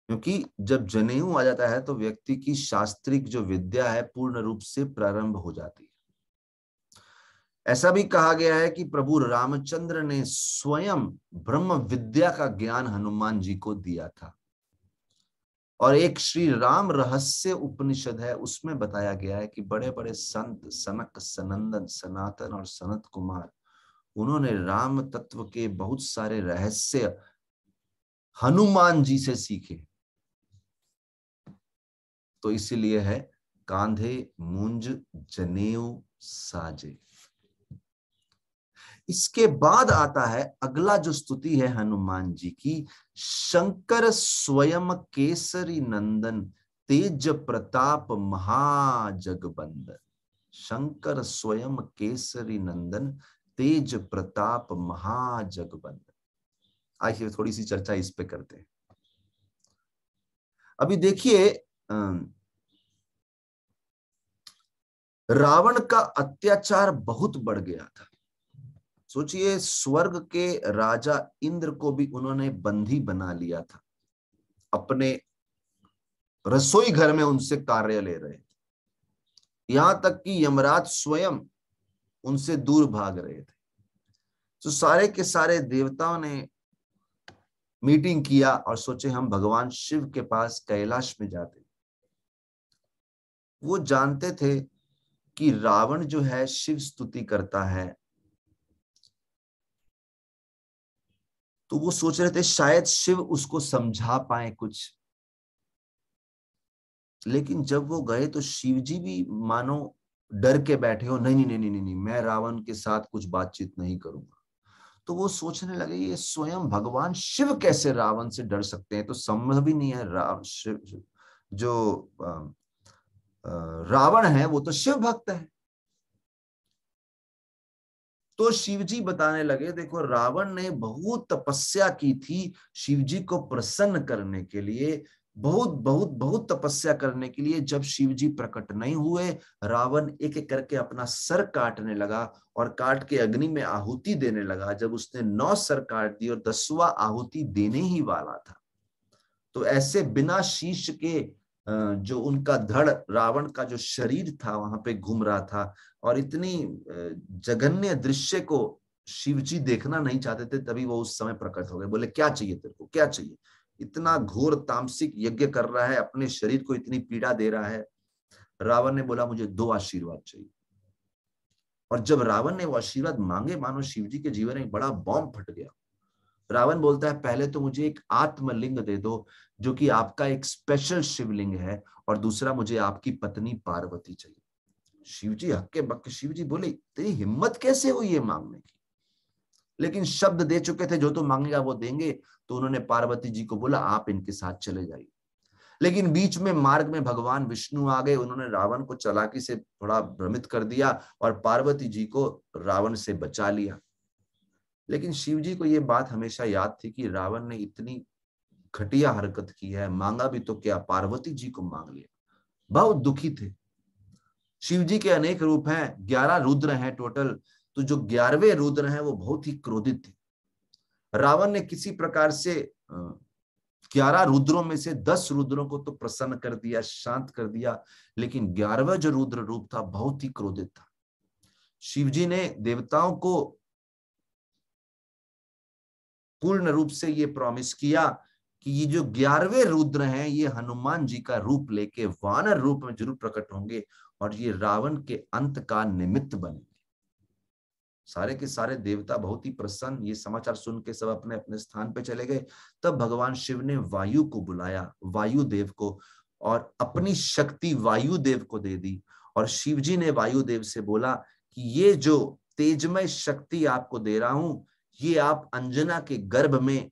क्योंकि जब जनेऊ आ जाता है तो व्यक्ति की शास्त्रिक जो विद्या है पूर्ण रूप से प्रारंभ हो जाती है। ऐसा भी कहा गया है कि प्रभु रामचंद्र ने स्वयं ब्रह्म विद्या का ज्ञान हनुमान जी को दिया था। और एक श्री राम रहस्य उपनिषद है, उसमें बताया गया है कि बड़े बड़े संत सनक, सनंदन, सनातन और सनत कुमार, उन्होंने राम तत्व के बहुत सारे रहस्य हनुमान जी से सीखे। तो इसीलिए है कांधे मूंज जनेऊ साजे। इसके बाद आता है अगला जो स्तुति है हनुमान जी की, शंकर स्वयं केसरी नंदन तेज प्रताप महाजगबंदन। शंकर स्वयं केसरी नंदन तेज प्रताप महाजगबंदन। आइए थोड़ी सी चर्चा इस पे करते हैं। अभी देखिए, रावण का अत्याचार बहुत बढ़ गया था। सोचिए, स्वर्ग के राजा इंद्र को भी उन्होंने बंदी बना लिया था, अपने रसोई घर में उनसे कार्य ले रहे थे। यहां तक कि यमराज स्वयं उनसे दूर भाग रहे थे। तो सारे के सारे देवताओं ने मीटिंग किया और सोचे हम भगवान शिव के पास कैलाश में जाते। वो जानते थे कि रावण जो है शिव स्तुति करता है, तो वो सोच रहे थे शायद शिव उसको समझा पाए कुछ। लेकिन जब वो गए तो शिव जी भी मानो डर के बैठे हो, नहीं नहीं नहीं नहीं नहीं, मैं रावण के साथ कुछ बातचीत नहीं करूंगा। तो वो सोचने लगे ये स्वयं भगवान शिव कैसे रावण से डर सकते हैं, तो संभव ही नहीं है। शिव जो रावण है वो तो शिव भक्त है। तो शिवजी बताने लगे, देखो रावण ने बहुत तपस्या की थी शिवजी को प्रसन्न करने के लिए, बहुत बहुत बहुत तपस्या करने के लिए। जब शिवजी प्रकट नहीं हुए, रावण एक एक करके अपना सर काटने लगा और काट के अग्नि में आहुति देने लगा। जब उसने 9 सर काट दी और 10वां आहुति देने ही वाला था, तो ऐसे बिना शीश के जो उनका धड़ रावण का जो शरीर था वहां पे घूम रहा था। और इतनी जघन्य दृश्य को शिवजी देखना नहीं चाहते थे। तभी वो उस समय प्रकट हो गए, बोले क्या चाहिए तेरे को, क्या चाहिए? इतना घोर तामसिक यज्ञ कर रहा है, अपने शरीर को इतनी पीड़ा दे रहा है। रावण ने बोला मुझे 2 आशीर्वाद चाहिए। और जब रावण ने वो आशीर्वाद मांगे, मानो शिवजी के जीवन में बड़ा बॉम्ब फट गया। रावण बोलता है पहले तो मुझे एक आत्मलिंग दे दो जो कि आपका एक स्पेशल शिवलिंग है, और दूसरा मुझे आपकी पत्नी पार्वती चाहिए। शिवजी हक्के बक्के, शिवजी बोले तेरी हिम्मत कैसे हुई ये मांगने की? लेकिन शब्द दे चुके थे जो तो मांगेगा वो देंगे। तो उन्होंने पार्वती जी को बोला आप इनके साथ चले जाइए। लेकिन बीच में मार्ग में भगवान विष्णु आ गए, उन्होंने रावण को चालाकी से थोड़ा भ्रमित कर दिया और पार्वती जी को रावण से बचा लिया। लेकिन शिवजी को यह बात हमेशा याद थी कि रावण ने इतनी घटिया हरकत की है, मांगा भी तो क्या, पार्वती जी को मांग लिया। बहुत दुखी थे। शिव जी के अनेक रूप हैं, 11 रुद्र हैं टोटल। तो जो 11वें रुद्र हैं वो बहुत ही क्रोधित थे। रावण ने किसी प्रकार से 11 रुद्रों में से 10 रुद्रों को तो प्रसन्न कर दिया, शांत कर दिया, लेकिन 11वां जो रुद्र रूप था बहुत ही क्रोधित था। शिवजी ने देवताओं को पूर्ण रूप से ये प्रॉमिस किया कि ये जो 11वें रुद्र हैं ये हनुमान जी का रूप लेके वानर रूप में जरूर प्रकट होंगे और ये रावण के अंत का निमित्त बनेंगे। सारे के सारे देवता बहुत ही प्रसन्न, ये समाचार सुन के सब अपने अपने स्थान पे चले गए। तब भगवान शिव ने वायु को बुलाया, वायु देव को, और अपनी शक्ति वायु देव को दे दी। और शिवजी ने वायुदेव से बोला कि ये जो तेजमय शक्ति आपको दे रहा हूं, ये आप अंजना के गर्भ में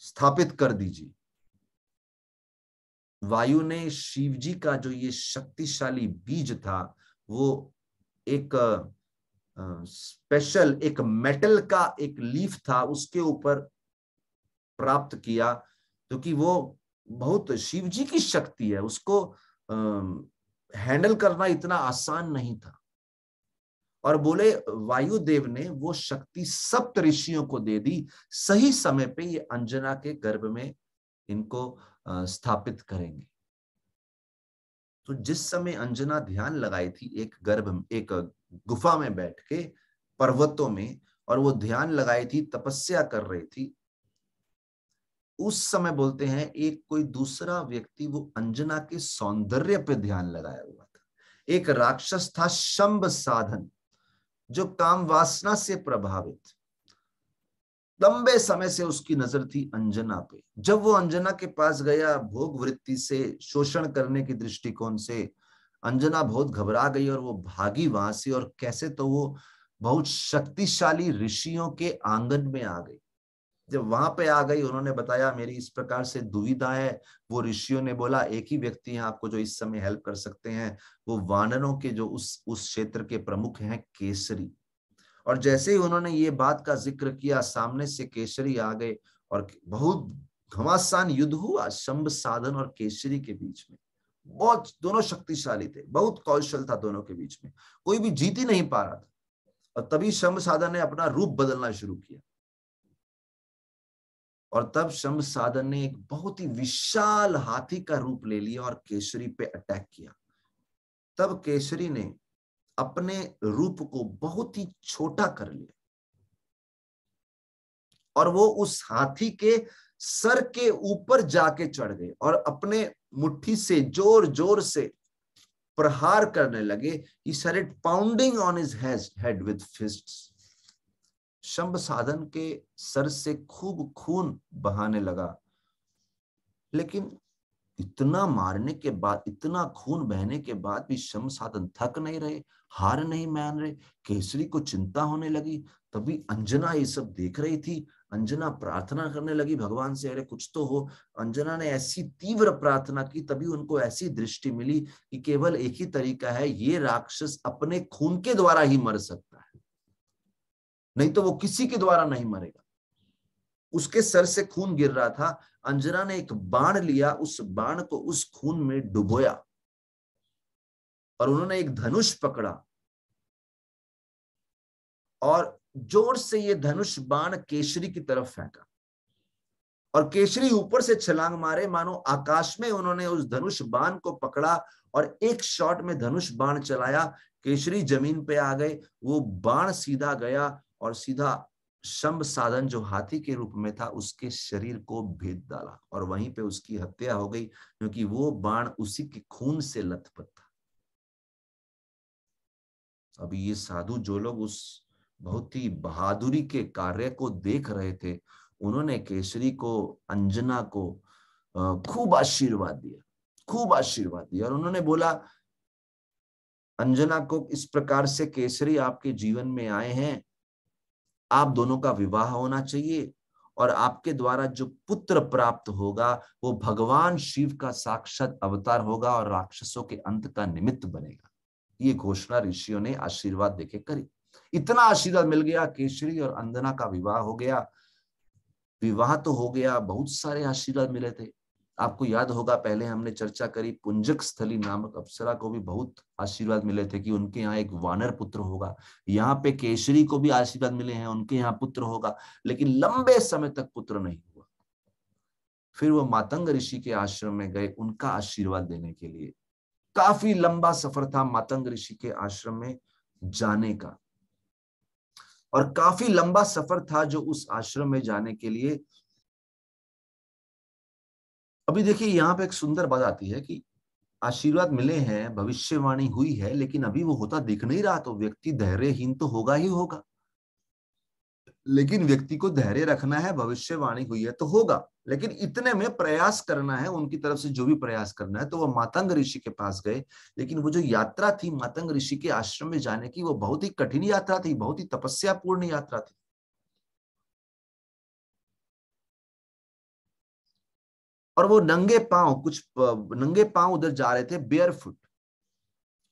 स्थापित कर दीजिए। वायु ने शिवजी का जो ये शक्तिशाली बीज था, वो एक स्पेशल एक मेटल का एक लीफ था, उसके ऊपर प्राप्त किया, क्योंकि वो बहुत शिवजी की शक्ति है, उसको हैंडल करना इतना आसान नहीं था। और बोले वायुदेव ने वो शक्ति सप्त ऋषियों को दे दी, सही समय पे ये अंजना के गर्भ में इनको स्थापित करेंगे। तो जिस समय अंजना ध्यान लगाई थी एक गुफा में बैठ के पर्वतों में, और वो ध्यान लगाई थी, तपस्या कर रही थी, उस समय बोलते हैं एक कोई दूसरा व्यक्ति वो अंजना के सौंदर्य पे ध्यान लगाया हुआ था। एक राक्षस था शंभ साधन, जो काम वासना से प्रभावित, लंबे समय से उसकी नजर थी अंजना पे। जब वो अंजना के पास गया, भोग वृत्ति से शोषण करने की दृष्टिकोण से अंजना बहुत घबरा गई और वो भागी वहां से, और कैसे तो वो बहुत शक्तिशाली ऋषियों के आंगन में आ गई। जब वहां पे आ गई, उन्होंने बताया मेरी इस प्रकार से दुविधा है। वो ऋषियों ने बोला एक ही व्यक्ति है आपको जो इस समय हेल्प कर सकते हैं, वो वानरों के जो उस क्षेत्र के प्रमुख हैं, केसरी। और जैसे ही उन्होंने ये बात का जिक्र किया, सामने से केसरी आ गए और बहुत घमासान युद्ध हुआ शंभ साधन और केसरी के बीच में। बहुत दोनों शक्तिशाली थे, बहुत कौशल था दोनों के बीच में, कोई भी जीत ही नहीं पा रहा था। और तभी शंभ साधन ने अपना रूप बदलना शुरू किया, और तब शंभ साधन ने एक बहुत ही विशाल हाथी का रूप ले लिया और केसरी पे अटैक किया। तब केसरी ने अपने रूप को बहुत ही छोटा कर लिया, और वो उस हाथी के सर के ऊपर जाके चढ़ गए और अपने मुट्ठी से जोर जोर से प्रहार करने लगे। He started pounding on his head with fists. शंभ साधन के सर से खूब खून बहाने लगा, लेकिन इतना मारने के बाद, इतना खून बहने के बाद भी शंभ साधन थक नहीं रहे, हार नहीं मान रहे। केसरी को चिंता होने लगी। तभी अंजना ये सब देख रही थी। अंजना प्रार्थना करने लगी भगवान से, अरे कुछ तो हो। अंजना ने ऐसी तीव्र प्रार्थना की, तभी उनको ऐसी दृष्टि मिली कि केवल एक ही तरीका है, ये राक्षस अपने खून के द्वारा ही मर सकता है, नहीं तो वो किसी के द्वारा नहीं मरेगा। उसके सर से खून गिर रहा था। अंजना ने एक बाण लिया, उस बाण को उस खून में डुबोया, और उन्होंने एक धनुष पकड़ा और जोर से ये धनुष बाण केसरी की तरफ फेंका, और केसरी ऊपर से छलांग मारे, मानो आकाश में उन्होंने उस धनुष बाण को पकड़ा और एक शॉट में धनुष बाण चलाया। केसरी जमीन पे आ गए, वो बाण सीधा गया और सीधा शंभ साधन जो हाथी के रूप में था उसके शरीर को भेद डाला, और वहीं पे उसकी हत्या हो गई, क्योंकि वो बाण उसी के खून से लथपथ था। अभी ये साधु जो लोग उस बहुत ही बहादुरी के कार्य को देख रहे थे, उन्होंने केसरी को, अंजना को खूब आशीर्वाद दिया, खूब आशीर्वाद दिया। और उन्होंने बोला अंजना को, इस प्रकार से केसरी आपके जीवन में आए हैं, आप दोनों का विवाह होना चाहिए, और आपके द्वारा जो पुत्र प्राप्त होगा वो भगवान शिव का साक्षात अवतार होगा और राक्षसों के अंत का निमित्त बनेगा। ये घोषणा ऋषियों ने आशीर्वाद देके करी। इतना आशीर्वाद मिल गया, केसरी और अंजना का विवाह हो गया। विवाह तो हो गया, बहुत सारे आशीर्वाद मिले थे। आपको याद होगा पहले हमने चर्चा करी, पुंजक स्थली नामक अप्सरा को भी बहुत आशीर्वाद मिले थे कि उनके यहाँ एक वानर पुत्र होगा। यहाँ पे केसरी को भी आशीर्वाद मिले हैं, उनके यहाँ पुत्र होगा, लेकिन लंबे समय तक पुत्र नहीं हुआ। फिर वो मातंग ऋषि के आश्रम में गए उनका आशीर्वाद देने के लिए। काफी लंबा सफर था मातंग ऋषि के आश्रम में जाने का, और काफी लंबा सफर था जो उस आश्रम में जाने के लिए। अभी देखिए यहाँ पे एक सुंदर बात आती है कि आशीर्वाद मिले हैं, भविष्यवाणी हुई है, लेकिन अभी वो होता दिख नहीं रहा, तो व्यक्ति धैर्यहीन तो होगा ही होगा। लेकिन व्यक्ति को धैर्य रखना है, भविष्यवाणी हुई है तो होगा, लेकिन इतने में प्रयास करना है, उनकी तरफ से जो भी प्रयास करना है। तो वो मातंग ऋषि के पास गए, लेकिन वो जो यात्रा थी मातंग ऋषि के आश्रम में जाने की, वो बहुत ही कठिन यात्रा थी, बहुत ही तपस्यापूर्ण यात्रा थी। और वो नंगे पांव उधर जा रहे थे, बेयर फुट।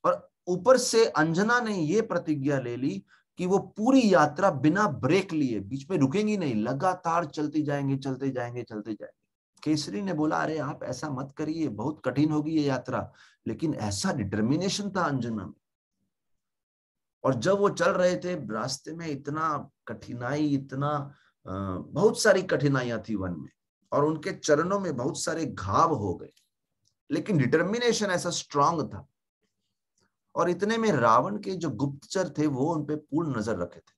और ऊपर से अंजना ने ये प्रतिज्ञा ले ली कि वो पूरी यात्रा बिना ब्रेक लिए, बीच में रुकेंगी नहीं, लगातार चलते जाएंगे चलते जाएंगे चलते जाएंगे। केसरी ने बोला, अरे आप ऐसा मत करिए, बहुत कठिन होगी ये यात्रा। लेकिन ऐसा डिटर्मिनेशन था अंजना में। और जब वो चल रहे थे, रास्ते में इतना कठिनाई, बहुत सारी कठिनाइयां थी वन में, और उनके चरणों में बहुत सारे घाव हो गए, लेकिन डिटर्मिनेशन ऐसा स्ट्रांग था। और इतने में रावण के जो गुप्तचर थे वो उन पे पूर्ण नजर रखे थे,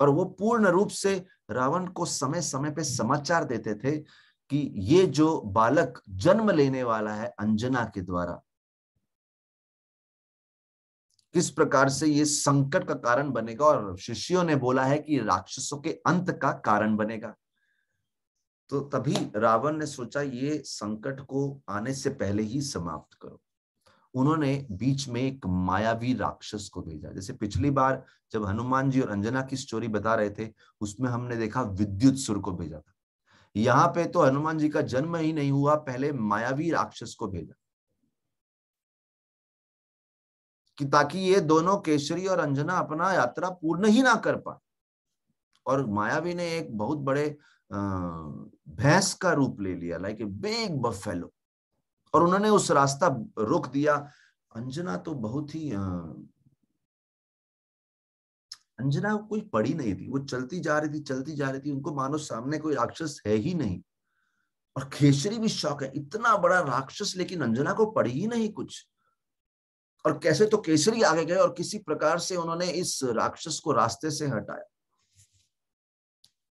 और वो पूर्ण रूप से रावण को समय समय पे समाचार देते थे कि ये जो बालक जन्म लेने वाला है अंजना के द्वारा, किस प्रकार से ये संकट का कारण बनेगा, और शिष्यों ने बोला है कि राक्षसों के अंत का कारण बनेगा। तो तभी रावण ने सोचा ये संकट को आने से पहले ही समाप्त करो। उन्होंने बीच में एक मायावी राक्षस को भेजा। जैसे पिछली बार जब हनुमान जी और अंजना की स्टोरी बता रहे थे, उसमें हमने देखा विद्युत सुर को भेजा था। यहाँ पे तो हनुमान जी का जन्म ही नहीं हुआ, पहले मायावी राक्षस को भेजा, कि ताकि ये दोनों केसरी और अंजना अपना यात्रा पूर्ण ही ना कर पाए। और मायावी ने एक बहुत बड़े भैंस का रूप ले लिया, लाइक ए बिग बफेलो, और उन्होंने उस रास्ता रोक दिया। अंजना तो बहुत ही अंजना कोई पड़ी नहीं थी, वो चलती जा रही थी चलती जा रही थी, उनको मानो सामने कोई राक्षस है ही नहीं। और केसरी भी शौक है, इतना बड़ा राक्षस, लेकिन अंजना को पड़ी ही नहीं कुछ। और कैसे तो केसरी आगे गए और किसी प्रकार से उन्होंने इस राक्षस को रास्ते से हटाया।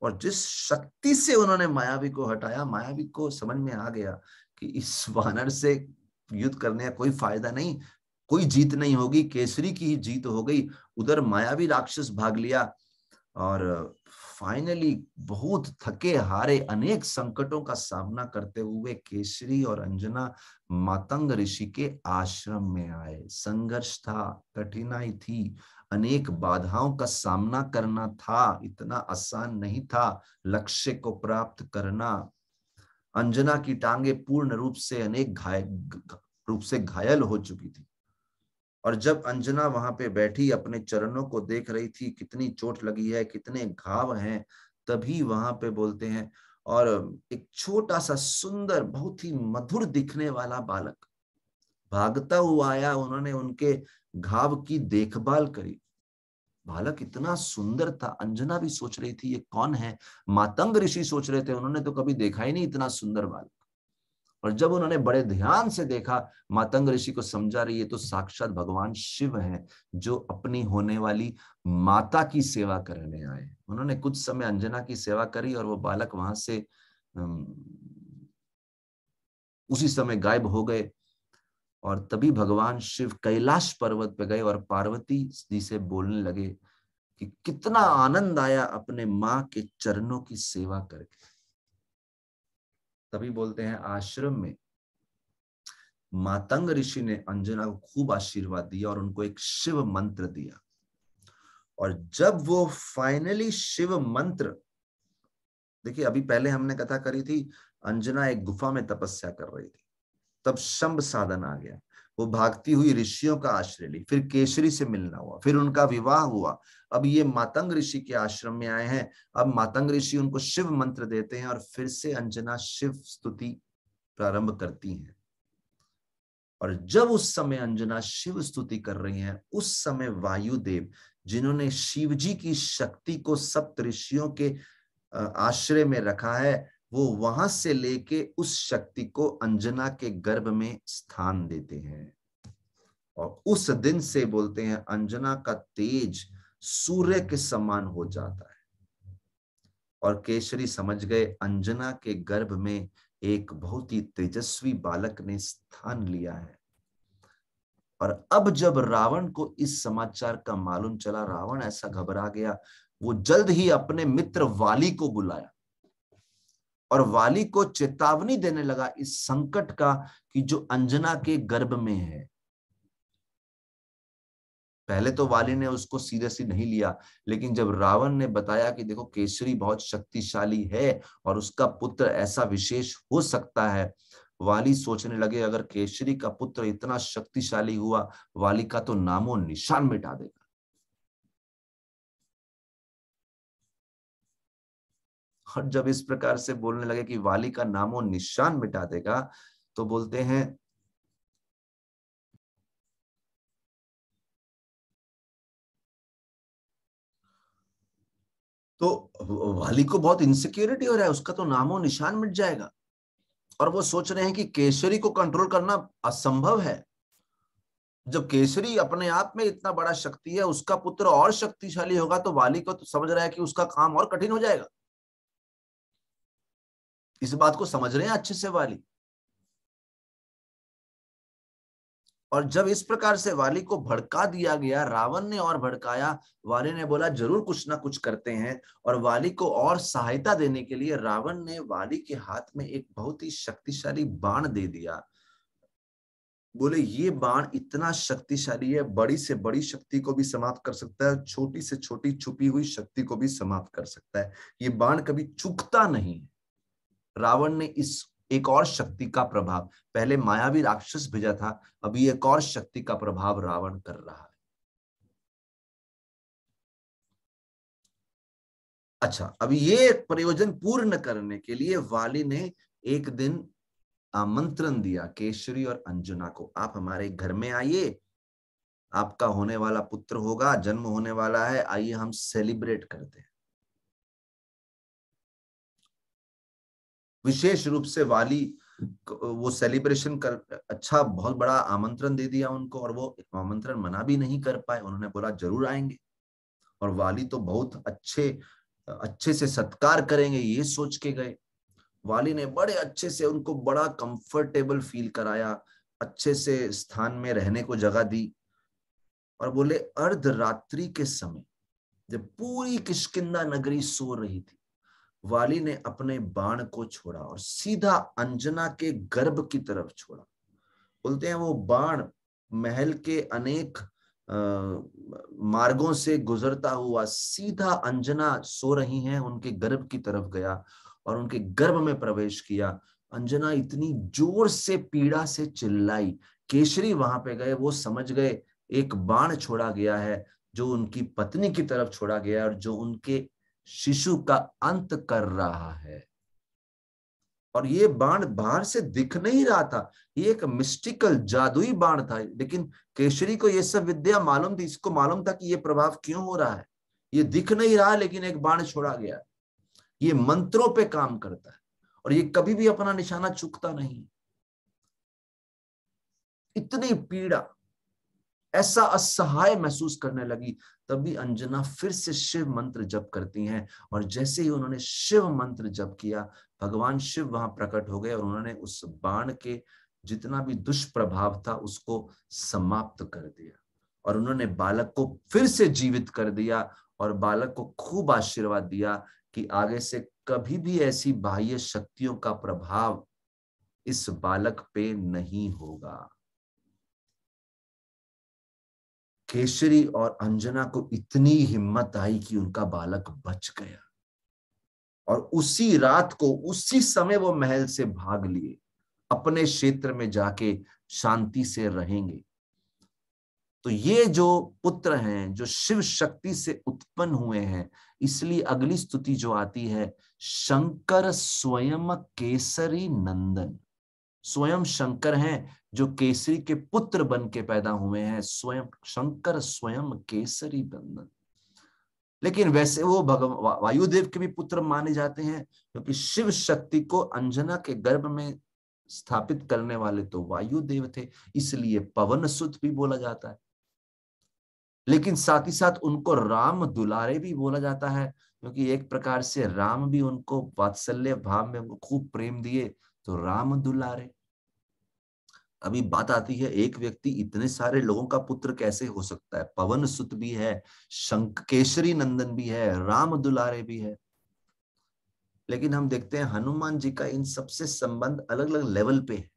और जिस शक्ति से उन्होंने मायावी को हटाया, मायावी को समझ में आ गया कि इस वानर से युद्ध करने का कोई फायदा नहीं, कोई जीत नहीं होगी, केसरी की ही जीत हो गई। उधर मायावी राक्षस भाग लिया, और फाइनली बहुत थके हारे, अनेक संकटों का सामना करते हुए केसरी और अंजना मातंग ऋषि के आश्रम में आए। संघर्ष था, कठिनाई थी, अनेक बाधाओं का सामना करना था, इतना आसान नहीं था लक्ष्य को प्राप्त करना। अंजना की टांगे पूर्ण रूप से रूप से घायल हो चुकी थी। और जब अंजना वहां पे बैठी, अपने चरणों को देख रही थी, कितनी चोट लगी है, कितने घाव हैं, तभी वहां पे बोलते हैं, और एक छोटा सा सुंदर, बहुत ही मधुर दिखने वाला बालक भागता हुआ आया। उन्होंने उनके घाव की देखभाल करी। बालक इतना सुंदर था, अंजना भी सोच रही थी ये कौन है। मातंग ऋषि सोच रहे थे, उन्होंने तो कभी देखा ही नहीं इतना सुंदर बालक। और जब उन्होंने बड़े ध्यान से देखा, मातंग ऋषि को समझा रही, ये तो साक्षात भगवान शिव हैं, जो अपनी होने वाली माता की सेवा करने आए। उन्होंने कुछ समय अंजना की सेवा करी, और वो बालक वहां से उसी समय गायब हो गए। और तभी भगवान शिव कैलाश पर्वत पे गए और पार्वती जी से बोलने लगे कि कितना आनंद आया अपने माँ के चरणों की सेवा करके। तभी बोलते हैं, आश्रम में मातंग ऋषि ने अंजना को खूब आशीर्वाद दिया और उनको एक शिव मंत्र दिया। और जब वो फाइनली शिव मंत्र, देखिए अभी पहले हमने कथा करी थी, अंजना एक गुफा में तपस्या कर रही थी, तब शंभ साधन आ गया, वो भागती हुई ऋषियों का आश्रय ली, फिर केसरी से मिलना हुआ, फिर उनका विवाह हुआ। अब ये मातंग ऋषि के आश्रम में आए हैं, अब मातंग ऋषि उनको शिव मंत्र देते हैं, और फिर से अंजना शिव स्तुति प्रारंभ करती हैं। और जब उस समय अंजना शिव स्तुति कर रही हैं, उस समय वायुदेव, जिन्होंने शिव जी की शक्ति को सप्त ऋषियों के आश्रय में रखा है, वो वहां से लेके उस शक्ति को अंजना के गर्भ में स्थान देते हैं। और उस दिन से बोलते हैं, अंजना का तेज सूर्य के समान हो जाता है। और केसरी समझ गए, अंजना के गर्भ में एक बहुत ही तेजस्वी बालक ने स्थान लिया है। और अब जब रावण को इस समाचार का मालूम चला, रावण ऐसा घबरा गया, वो जल्द ही अपने मित्र वाली को बुलाया और वाली को चेतावनी देने लगा इस संकट का कि जो अंजना के गर्भ में है। पहले तो वाली ने उसको सीरियसली नहीं लिया, लेकिन जब रावण ने बताया कि देखो केसरी बहुत शक्तिशाली है और उसका पुत्र ऐसा विशेष हो सकता है, वाली सोचने लगे अगर केसरी का पुत्र इतना शक्तिशाली हुआ, वाली का तो नामो निशान मिटा देगा। और जब इस प्रकार से बोलने लगे कि वाली का नामो निशान मिटा देगा, तो बोलते हैं तो वाली को बहुत इनसिक्योरिटी हो रहा है, उसका तो नामो निशान मिट जाएगा। और वो सोच रहे हैं कि केसरी को कंट्रोल करना असंभव है। जब केसरी अपने आप में इतना बड़ा शक्ति है, उसका पुत्र और शक्तिशाली होगा, तो वाली को तो समझ रहा है कि उसका काम और कठिन हो जाएगा। इस बात को समझ रहे हैं अच्छे से वाली। और जब इस प्रकार से वाली को भड़का दिया गया, रावण ने और भड़काया, वाली ने बोला जरूर कुछ ना कुछ करते हैं। और वाली को और सहायता देने के लिए रावण ने वाली के हाथ में एक बहुत ही शक्तिशाली बाण दे दिया। बोले ये बाण इतना शक्तिशाली है, बड़ी से बड़ी शक्ति को भी समाप्त कर सकता है, छोटी से छोटी छुपी हुई शक्ति को भी समाप्त कर सकता है। ये बाण कभी चूकता नहीं। रावण ने इस एक और शक्ति का प्रभाव, पहले मायावी राक्षस भेजा था, अभी एक और शक्ति का प्रभाव रावण कर रहा है। अच्छा, अब ये प्रयोजन पूर्ण करने के लिए वाली ने एक दिन आमंत्रण दिया केसरी और अंजना को, आप हमारे घर में आइए, आपका होने वाला पुत्र होगा, जन्म होने वाला है, आइए हम सेलिब्रेट करते हैं। विशेष रूप से वाली वो सेलिब्रेशन कर, अच्छा बहुत बड़ा आमंत्रण दे दिया उनको, और वो आमंत्रण मना भी नहीं कर पाए, उन्होंने बोला जरूर आएंगे। और वाली तो बहुत अच्छे से सत्कार करेंगे ये सोच के गए। वाली ने बड़े अच्छे से उनको बड़ा कंफर्टेबल फील कराया, अच्छे से स्थान में रहने को जगह दी। और बोले अर्धरात्रि के समय जब पूरी किष्किंधा नगरी सो रही थी, वाली ने अपने बाण को छोड़ा और सीधा अंजना के गर्भ की तरफ छोड़ा। बोलते हैं वो बाण महल के अनेक मार्गों से गुजरता हुआ सीधा अंजना सो रही हैं उनके गर्भ की तरफ गया और उनके गर्भ में प्रवेश किया। अंजना इतनी जोर से पीड़ा से चिल्लाई। केसरी वहां पे गए, वो समझ गए एक बाण छोड़ा गया है जो उनकी पत्नी की तरफ छोड़ा गया है और जो उनके शिशु का अंत कर रहा है। और ये बाण बाहर से दिख नहीं रहा था, ये एक मिस्टिकल जादुई बाण था, लेकिन केसरी को ये सब विद्या मालूम थी, इसको मालूम था कि ये प्रभाव क्यों हो रहा है। ये दिख नहीं रहा लेकिन एक बाण छोड़ा गया, ये मंत्रों पे काम करता है और ये कभी भी अपना निशाना चूकता नहीं। इतनी पीड़ा, ऐसा असहाय महसूस करने लगी। तभी अंजना फिर से शिव मंत्र जप करती हैं और जैसे ही उन्होंने शिव मंत्र जप किया, भगवान शिव वहां प्रकट हो गए और उन्होंने उस बाण के जितना भी दुष्प्रभाव था उसको समाप्त कर दिया और उन्होंने बालक को फिर से जीवित कर दिया और बालक को खूब आशीर्वाद दिया कि आगे से कभी भी ऐसी बाह्य शक्तियों का प्रभाव इस बालक पे नहीं होगा। केसरी और अंजना को इतनी हिम्मत आई कि उनका बालक बच गया और उसी रात को उसी समय वो महल से भाग लिए, अपने क्षेत्र में जाके शांति से रहेंगे। तो ये जो पुत्र हैं जो शिव शक्ति से उत्पन्न हुए हैं, इसलिए अगली स्तुति जो आती है, शंकर स्वयं केसरी नंदन। स्वयं शंकर हैं जो केसरी के पुत्र बन के पैदा हुए हैं, स्वयं शंकर स्वयं केसरी नंदन। लेकिन वैसे वो वायुदेव के भी पुत्र माने जाते हैं, क्योंकि शिव शक्ति को अंजना के गर्भ में स्थापित करने वाले तो वायुदेव थे, इसलिए पवन सुत भी बोला जाता है। लेकिन साथ ही साथ उनको राम दुलारे भी बोला जाता है, क्योंकि एक प्रकार से राम भी उनको वात्सल्य भाव में उनको खूब प्रेम दिए, तो राम दुलारे। अभी बात आती है, एक व्यक्ति इतने सारे लोगों का पुत्र कैसे हो सकता है? पवन सुत भी है, शंख केसरी नंदन भी है, राम दुलारे भी है। लेकिन हम देखते हैं हनुमान जी का इन सबसे संबंध अलग अलग लेवल पे है।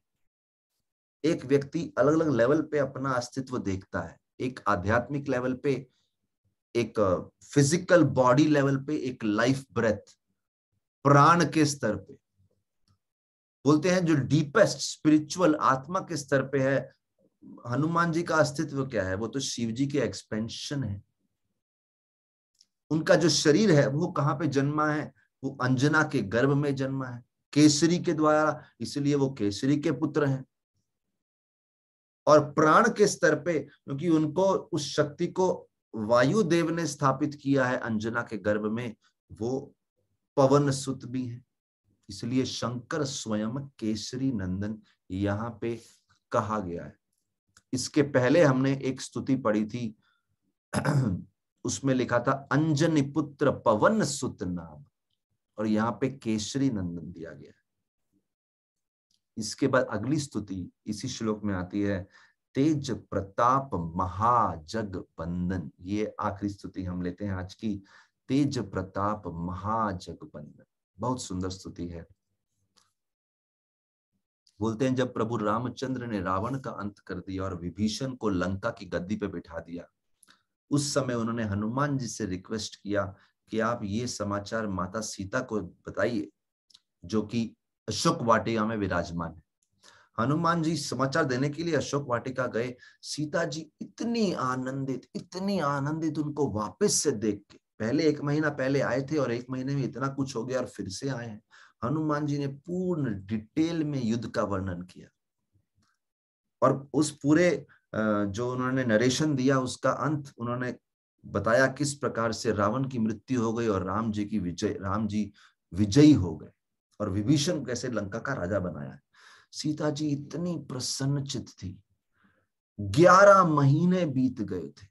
एक व्यक्ति अलग अलग लेवल पे अपना अस्तित्व देखता है, एक आध्यात्मिक लेवल पे, एक फिजिकल बॉडी लेवल पे, एक लाइफ ब्रेथ, प्राण के स्तर पे। बोलते हैं जो डीपेस्ट स्पिरिचुअल आत्मा के स्तर पे है, हनुमान जी का अस्तित्व क्या है? वो तो शिव जी के एक्सपेंशन है। उनका जो शरीर है वो कहाँ पे जन्मा है? वो अंजना के गर्भ में जन्मा है, केसरी के द्वारा, इसलिए वो केसरी के पुत्र हैं। और प्राण के स्तर पे, क्योंकि उनको उस शक्ति को वायुदेव ने स्थापित किया है अंजना के गर्भ में, वो पवन सुत भी है, इसलिए शंकर स्वयं केसरी नंदन यहाँ पे कहा गया है। इसके पहले हमने एक स्तुति पढ़ी थी, उसमें लिखा था अंजनी पुत्र पवन सुत नाम, और यहाँ पे केसरी नंदन दिया गया है। इसके बाद अगली स्तुति इसी श्लोक में आती है, तेज प्रताप महाजग बंदन। ये आखिरी स्तुति हम लेते हैं आज की, तेज प्रताप महाजग बंदन। बहुत सुंदर स्तुति है। बोलते हैं जब प्रभु रामचंद्र ने रावण का अंत कर दिया और विभीषण को लंका की गद्दी पे बिठा दिया, उस समय उन्होंने हनुमान जी से रिक्वेस्ट किया कि आप ये समाचार माता सीता को बताइए, जो कि अशोक वाटिका में विराजमान है। हनुमान जी समाचार देने के लिए अशोक वाटिका गए। सीता जी इतनी आनंदित उनको वापस से देख के, पहले 1 महीना पहले आए थे और 1 महीने में इतना कुछ हो गया और फिर से आए हैं। हनुमान जी ने पूर्ण डिटेल में युद्ध का वर्णन किया, और उस पूरे जो उन्होंने नरेशन दिया, उसका अंत उन्होंने बताया किस प्रकार से रावण की मृत्यु हो गई और राम जी विजयी हो गए, और विभीषण कैसे लंका का राजा बनाया। सीता जी इतनी प्रसन्नचित थी, 11 महीने बीत गए थे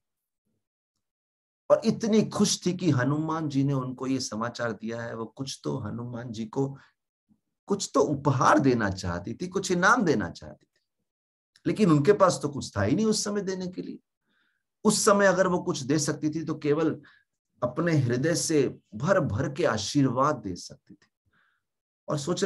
और इतनी खुश थी कि हनुमान जी ने उनको ये समाचार दिया है। वो कुछ तो हनुमान जी को कुछ तो उपहार देना चाहती थी, कुछ इनाम देना चाहती थी, लेकिन उनके पास तो कुछ था ही नहीं उस समय देने के लिए। उस समय अगर वो कुछ दे सकती थी तो केवल अपने हृदय से भर भर के आशीर्वाद दे सकती थी। और सोच